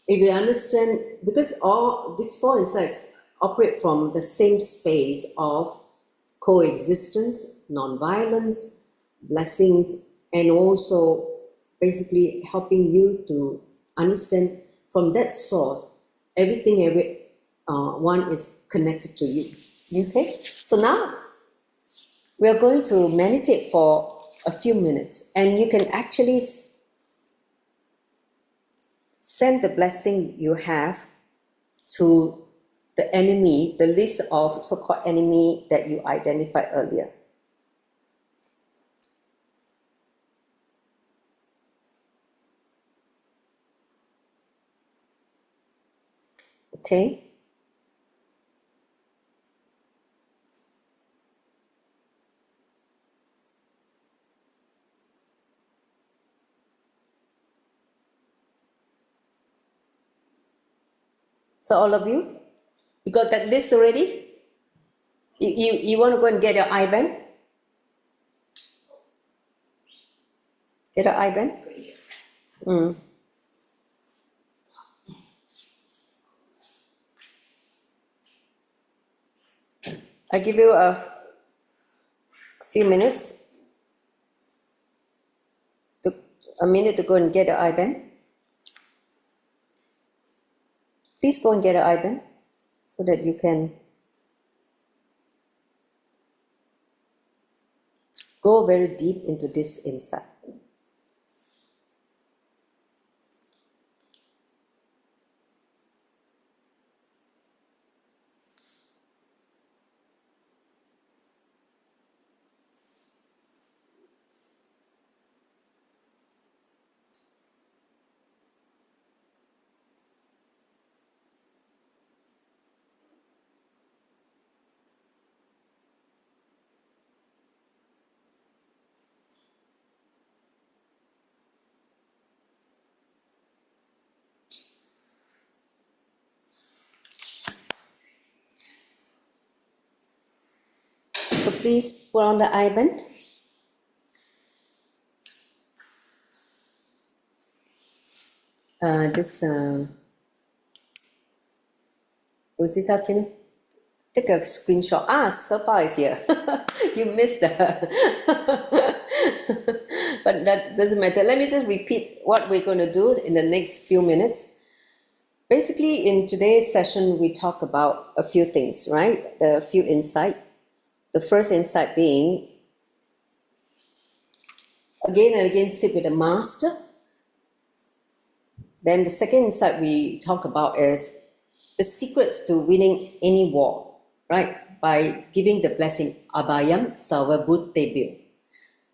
Speaker 1: if you understand, because all these 4 insights operate from the same space of coexistence, non-violence, blessings, and also basically helping you to understand from that source everyone is connected to you. Okay, so now we are going to meditate for a few minutes, and you can actually send the blessing you have to the enemy, the list of so-called enemy that you identified earlier. Okay? So all of you got that list already? You want to go and get your IBAN? Get your IBAN? I give you a few minutes, a minute to go and get your IBAN. Please go and get your IBAN so that you can go very deep into this insight. So please put on the IBAN. Rosita, can you take a screenshot? Safa is here. You missed her. But that doesn't matter. Let me just repeat what we're going to do in the next few minutes. Basically, in today's session, we talk about a few things, right? The few insights. The first insight being, again and again, sit with the master. Then the second insight we talk about is the secrets to winning any war, right? By giving the blessing, Abhayam Sarvabhutebhyo.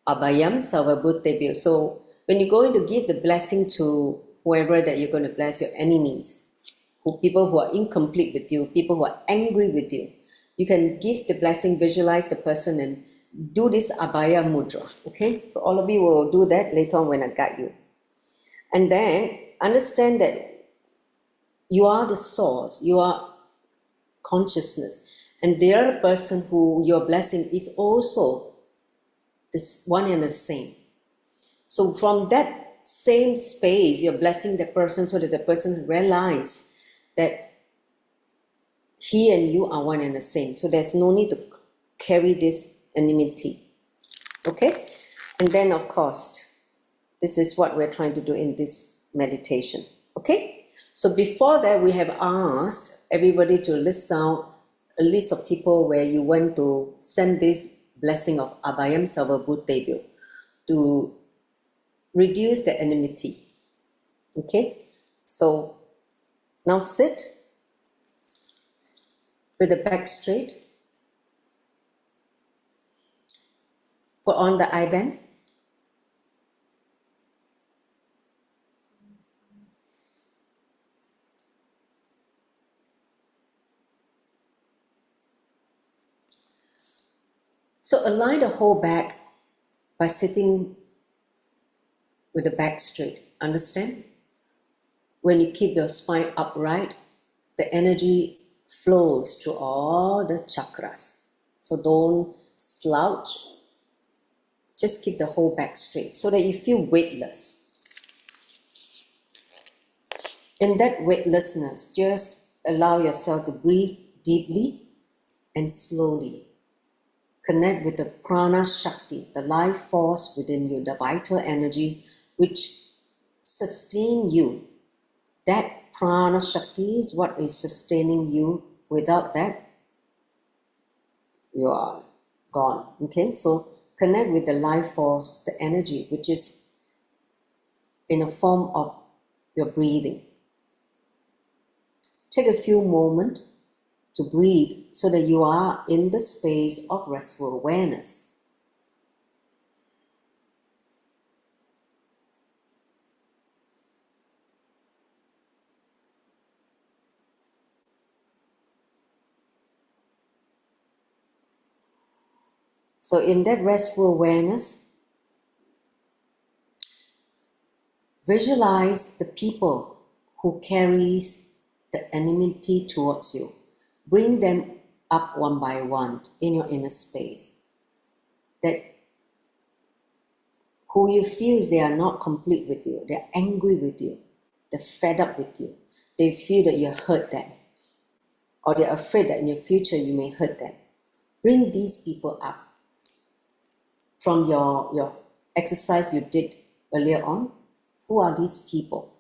Speaker 1: Abhayam Sarvabhutebhyo. So when you're going to give the blessing to whoever that you're going to bless, your enemies, people who are incomplete with you, people who are angry with you, you can give the blessing, visualize the person and do this Abhaya Mudra. Okay, so all of you will do that later on when I guide you. And then understand that you are the source, you are consciousness, and the other person who you're blessing is also this one and the same. So from that same space, you're blessing the person so that the person realizes that he and you are one and the same. So there's no need to carry this enmity. Okay? And then, of course, this is what we're trying to do in this meditation. Okay? So before that, we have asked everybody to list down a list of people where you want to send this blessing of Abhayam Sarvabhutebhyo to reduce the enmity. Okay? So now sit with the back straight. Put on the eye band. So align the whole back by sitting with the back straight. Understand? When you keep your spine upright, the energy flows through all the chakras. So don't slouch. Just keep the whole back straight so that you feel weightless. In that weightlessness, just allow yourself to breathe deeply and slowly. Connect with the prana shakti, the life force within you, the vital energy which sustains you. That prana shakti is what is sustaining you. Without that, you are gone. Okay, so connect with the life force, the energy which is in a form of your breathing. Take a few moments to breathe so that you are in the space of restful awareness. So in that restful awareness, visualize the people who carries the enmity towards you. Bring them up one by one in your inner space. That who you feel they are not complete with you, they're angry with you, they're fed up with you, they feel that you hurt them, or they're afraid that in your future you may hurt them. Bring these people up from your exercise you did earlier on. Who are these people?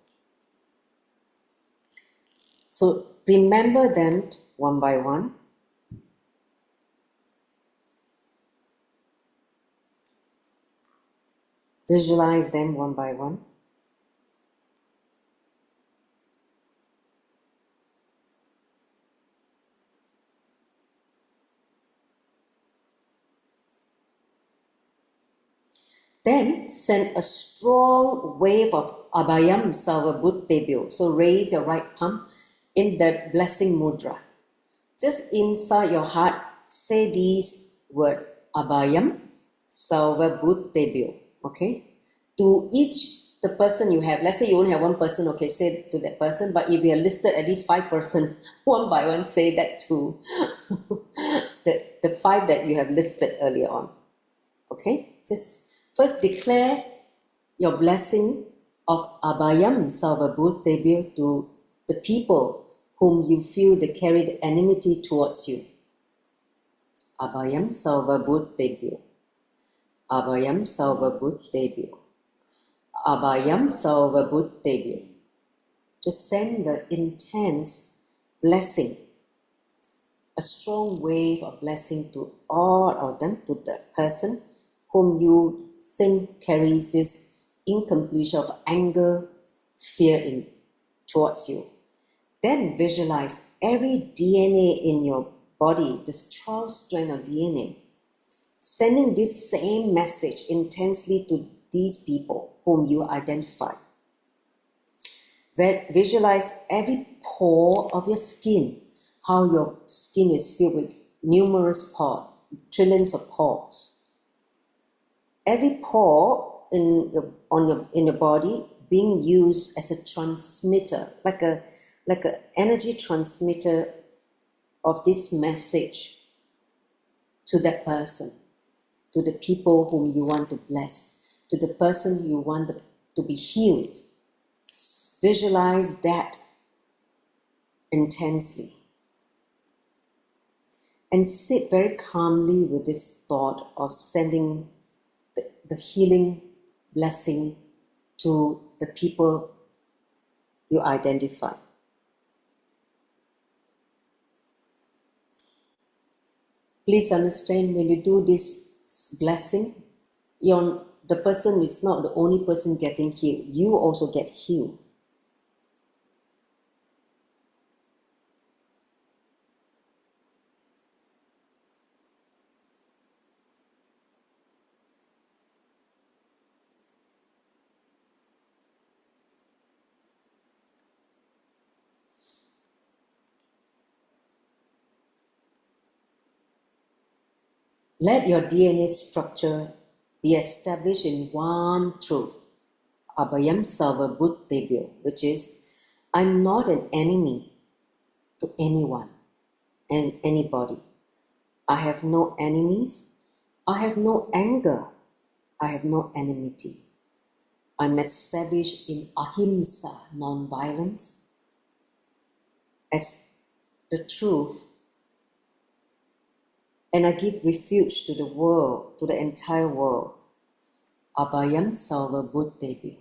Speaker 1: So remember them one by one. Visualize them one by one. Then send a strong wave of Abhayam Sarvabhutebhyo. So raise your right palm in that blessing mudra. Just inside your heart, say these words, Abhayam Sarvabhutebhyo. Okay? To each the person you have, let's say you only have one person, okay, say to that person, but if you have listed at least 5 persons, one by one, say that to the 5 that you have listed earlier on. Okay? Just first declare your blessing of Abhayam Sarvabhutebhyo to the people whom you feel they carry the enmity towards you. Abhayam Sarvabhutebhyo. Abhayam Sarvabhutebhyo. Abhayam Sarvabhutebhyo. Just send the intense blessing, a strong wave of blessing to all of them, to the person whom you think carries this incompletion of anger, fear towards you. Then visualize every DNA in your body, this 12 strand of DNA, sending this same message intensely to these people whom you identify. Visualize every pore of your skin, how your skin is filled with numerous pores, trillions of pores. Every pore in your body being used as a transmitter, like a energy transmitter of this message to that person, to the people whom you want to bless, to the person you want to be healed. Visualize that intensely. And sit very calmly with this thought of sending the healing blessing to the people you identify. Please understand, when you do this blessing, the person is not the only person getting healed. You also get healed. Let your DNA structure be established in one truth, Abhayam Sarva Bhutebhyo, which is, I'm not an enemy to anyone and anybody. I have no enemies. I have no anger. I have no enmity. I'm established in ahimsa, non-violence, as the truth, and I give refuge to the world, to the entire world. Abhayam Sarva Bhutebhyo.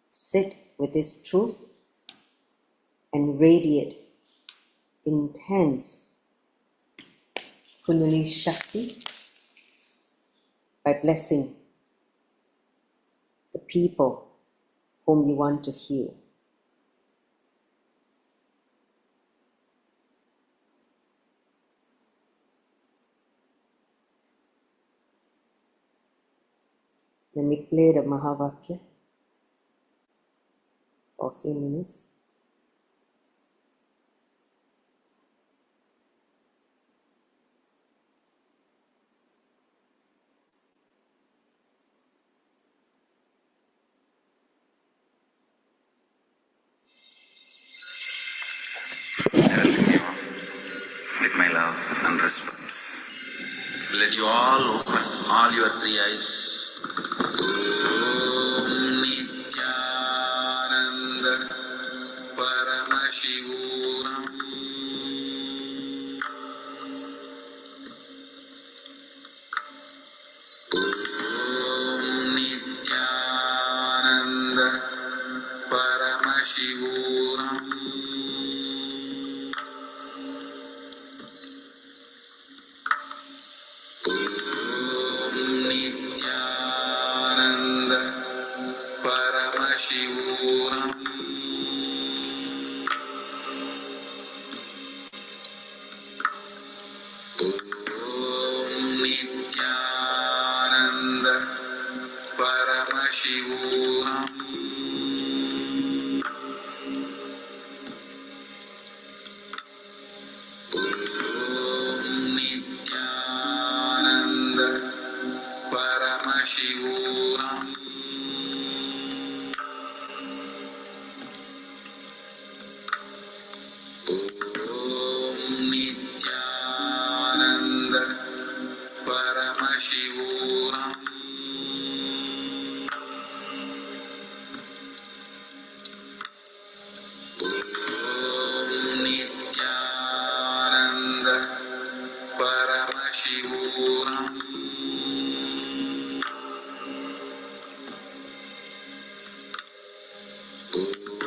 Speaker 1: Sit with this truth and radiate intense Kundalini Shakti by blessing the people whom you want to heal. Let me play the Mahavakya for a few minutes.
Speaker 4: With my love and respect. Let you all open all your three eyes. Om Nithyananda Paramashivam. Om Nithyananda Paramashivam. Nithyananda Paramashivam. Om Nithyananda Paramashivam. Om Nithyananda Paramashivam. Om Nithyananda Paramashivam. Om Nithyananda Paramashivam.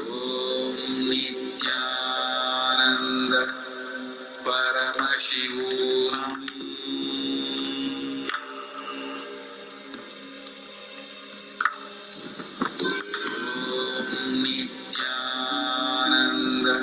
Speaker 4: Om Nithyananda Paramashivam. Om Nithyananda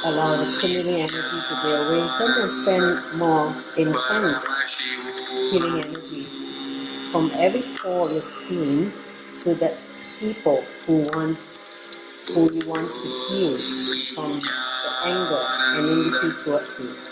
Speaker 1: Allow the Kundalini energy to be awakened and send more intense healing energy from every pore of your skin to the people who you want to heal from the anger and enmity towards you.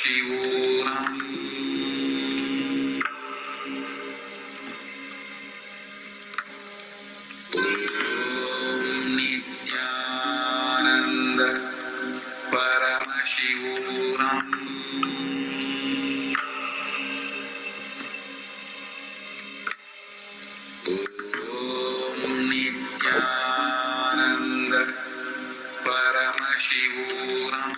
Speaker 4: Paramashivam. Om Nithyananda Paramashivam. Om Nithyananda Paramashivam.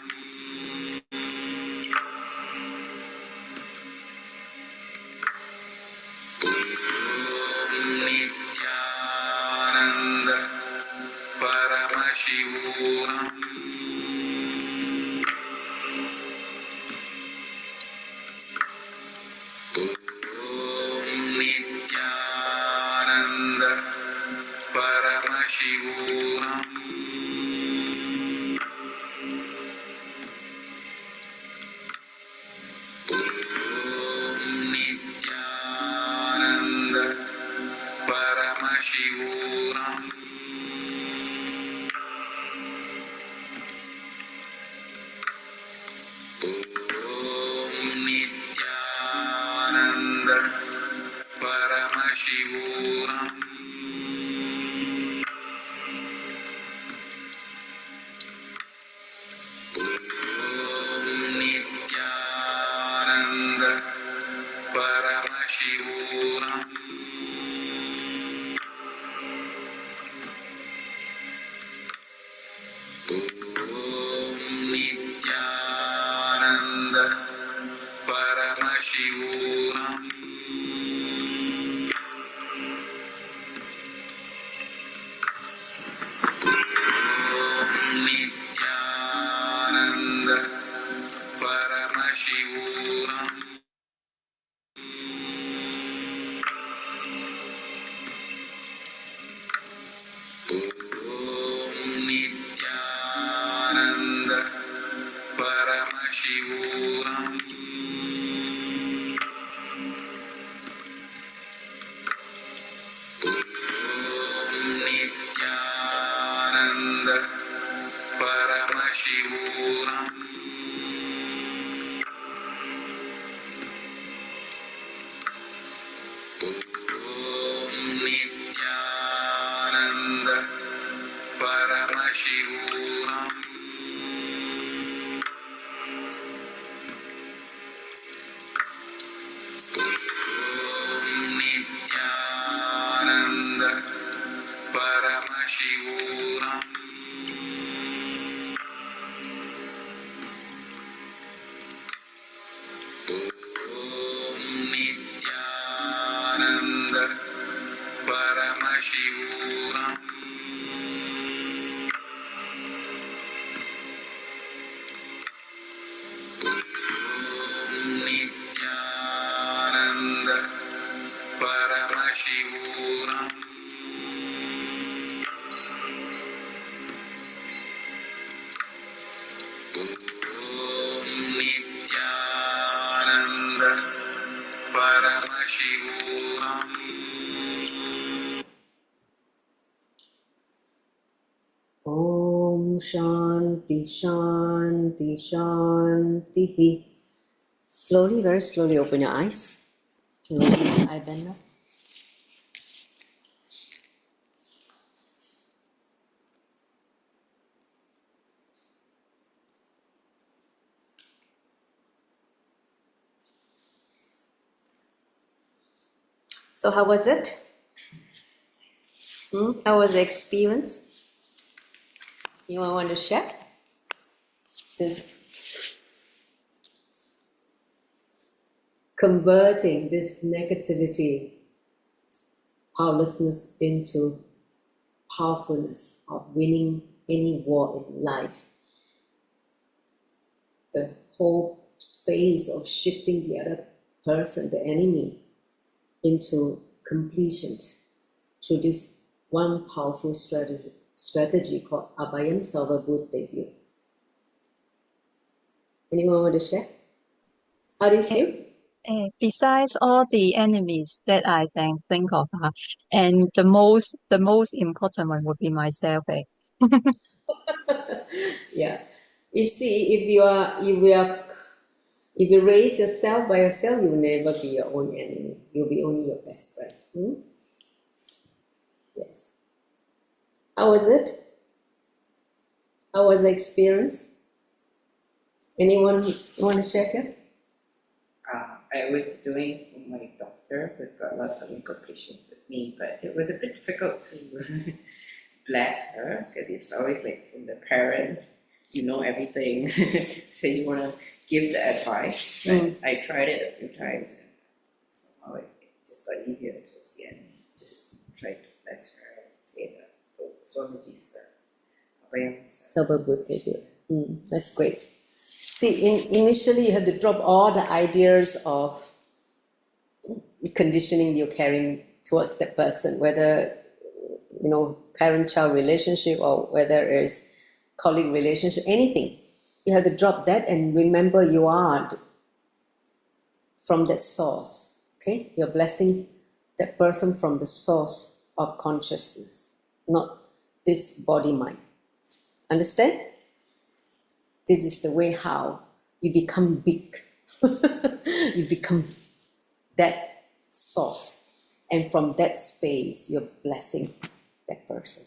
Speaker 4: Om Nithyananda Paramashivam. Om Nithyananda Paramashivam. Om Nithyananda Paramashivam. Om Nithyananda Paramashivam. Om Nithyananda Paramashivam. Om Nithyananda Paramashivam. Om Nithyananda Paramashivam. Om Nithyananda Paramashivam. Om Nithyananda Paramashivam. Om Nithyananda Paramashivam. Om Nithyananda Paramashivam. Om Nithyananda Paramashivam. Om Nithyananda Paramashivam. Om Nithyananda Paramashivam.
Speaker 1: Om Shanti Shanti Shanti. Slowly, very slowly open your eyes. Can you open your eye bender? So how was it? How was the experience? Anyone want to share? This converting this negativity, powerlessness into powerfulness of winning any war in life. The whole space of shifting the other person, the enemy, into completion through this one powerful strategy called Abhayam Sarvabhutebhyo. Anyone want to share? How do you feel?
Speaker 5: Besides all the enemies that I can think of, and the most important one would be myself.
Speaker 1: Yeah. If we are If you raise yourself by yourself, you will never be your own enemy. You'll be only your best friend. Yes. How was it? How was the experience? Anyone want to share here?
Speaker 2: I was doing for my doctor, who's got lots of legal patients with me, but it was a bit difficult to bless her because it's always like from the parent, you know everything, so you want to give the advice. But I tried it a few times and somehow it just got easier towards the end. Just tried to bless her and say the Swamiji's awareness.
Speaker 1: That's great. See, initially you have to drop all the ideas of conditioning you're carrying towards that person, whether parent-child relationship or whether it's colleague relationship, anything. You have to drop that and remember you are from that source. Okay, you're blessing that person from the source of consciousness, not this body-mind. Understand? This is the way how you become big. You become that source. And from that space, you're blessing that person.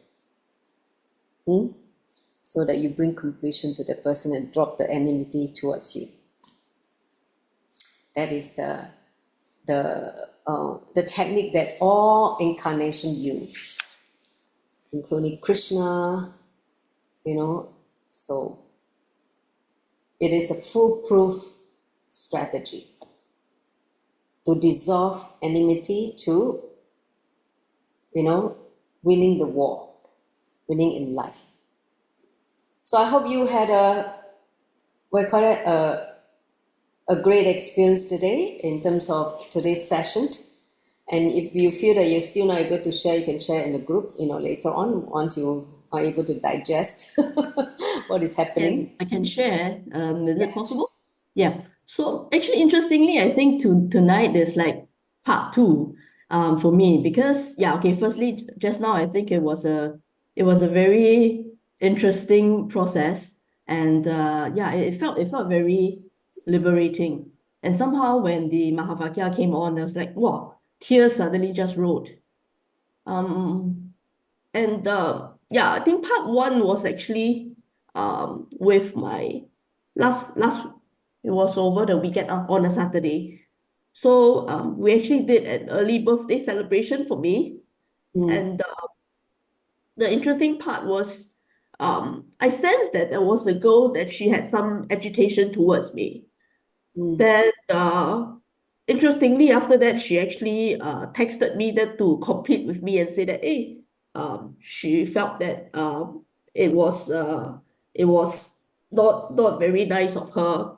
Speaker 1: So that you bring completion to the person and drop the enmity towards you. That is the technique that all incarnation use, including Krishna, so it is a foolproof strategy to dissolve enmity to, winning the war, winning in life. So I hope you had a great experience today in terms of today's session. And if you feel that you're still not able to share, you can share in the group, later on once you are able to digest what is happening.
Speaker 6: I can share. Is it possible? Yeah. So actually, interestingly, I think tonight is like part 2 for me because firstly, just now I think it was a very interesting process, and it felt very liberating. And somehow when the Mahavakya came on, I was like, wow, tears suddenly just rolled. I think part 1 was actually with my last it was over the weekend on a Saturday. So we actually did an early birthday celebration for me. And the interesting part was I sensed that there was a girl that she had some agitation towards me. Then interestingly, after that, she actually texted me that to complete with me and say that, hey, she felt that it was not very nice of her,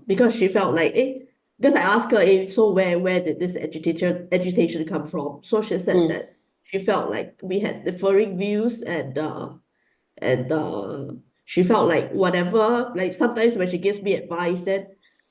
Speaker 6: because she felt like, because I asked her, so where did this agitation come from? So she said that she felt like we had differing views, and she felt like whatever, like sometimes when she gives me advice, then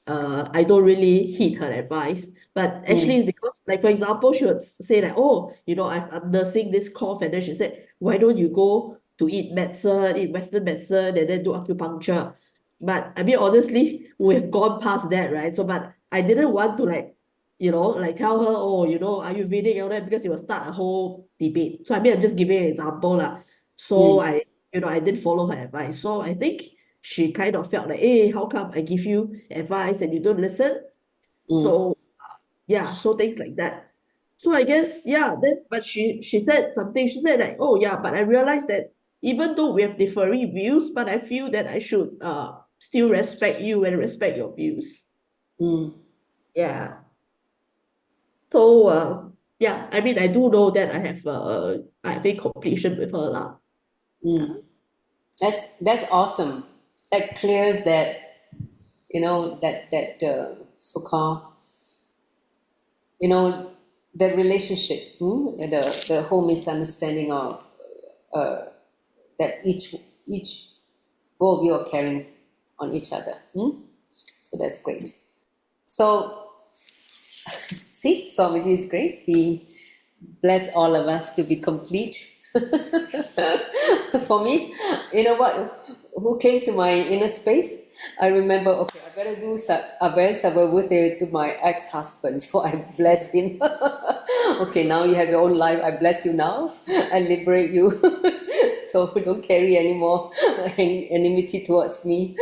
Speaker 6: I don't really heed her advice. But actually, because, like, for example, she would say like, oh, I'm nursing this cough, and then she said, why don't you go to eat Western medicine, and then do acupuncture? But I mean, honestly, we've gone past that, right? So, but I didn't want to tell her, oh, are you reading all that? Because it will start a whole debate. So I mean, I'm just giving an example lah. So I didn't follow her advice. So I think she kind of felt like, hey, how come I give you advice and you don't listen? So so things like that. So I guess, but she said something. She said like, oh yeah, but I realized that even though we have differing views, but I feel that I should still respect you and respect your views. Yeah. So I mean, I do know that I have a completion with her lah.
Speaker 1: That's awesome. That clears that, that so-called, the relationship, the whole misunderstanding of that each both of you are carrying on each other. So that's great. So see, Swamiji is great. He blessed all of us to be complete. For me, you know what? Who came to my inner space? I remember, okay, I better do Abel Sabavute to my ex-husband, so I bless him. Okay, now you have your own life. I bless you now. I liberate you. So don't carry any more enmity towards me.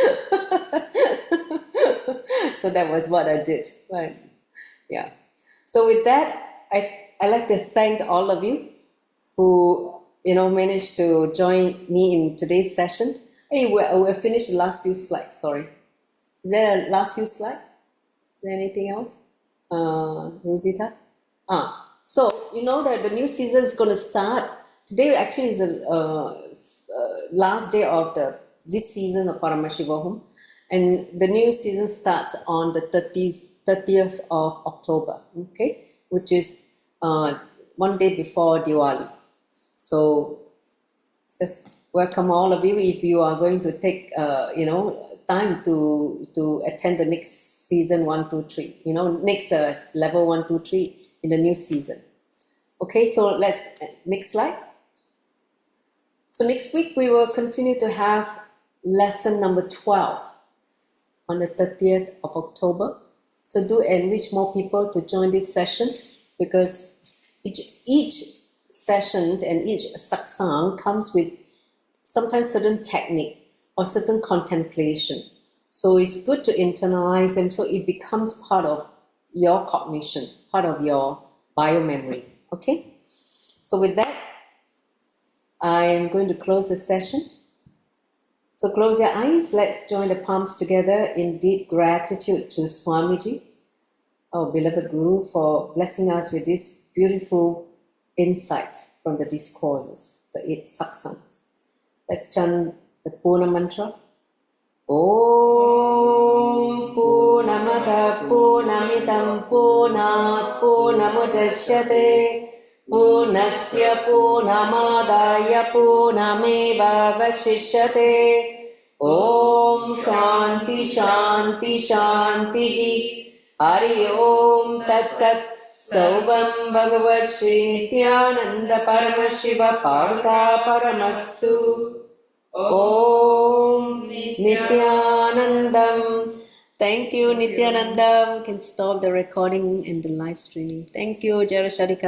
Speaker 1: So that was what I did. Right. Yeah. So with that, I like to thank all of you who managed to join me in today's session. Hey, we finished the last few slides. Sorry. Is there a last few slides? Is there anything else? Rosita? So you know that the new season is going to start. Today actually is the last day of this season of Paramashivam, and the new season starts on the 30th of October, okay, which is one day before Diwali. So just welcome all of you if you are going to take time to attend the next season 1, 2, 3. Next level 1, 2, 3 in the new season. Okay, so let's next slide. So next week we will continue to have lesson number 12 on the 30th of October. So do enrich more people to join this session, because each session and each satsang comes with sometimes certain technique or certain contemplation. So it's good to internalize them so it becomes part of your cognition, part of your biomemory. Okay? So with that, I am going to close the session. So close your eyes. Let's join the palms together in deep gratitude to Swamiji, our beloved Guru, for blessing us with this beautiful insight from the discourses, the 8 satsangs. Let's chant the Purna mantra. Om Purnamada Purnamidam Purnat Purnamudachyate Purnasya Purnamadaya Purnameva Vashishyate. Om Shanti Shanti Shanti. Hari Om Tat Sat. Saubam Bhagavad Shri Nithyananda Paramashivam Partha Paramastu. Om Nithyanandam. Thank you, Nithyanandam. We can stop the recording and the live streaming. Thank you, Jarashadika.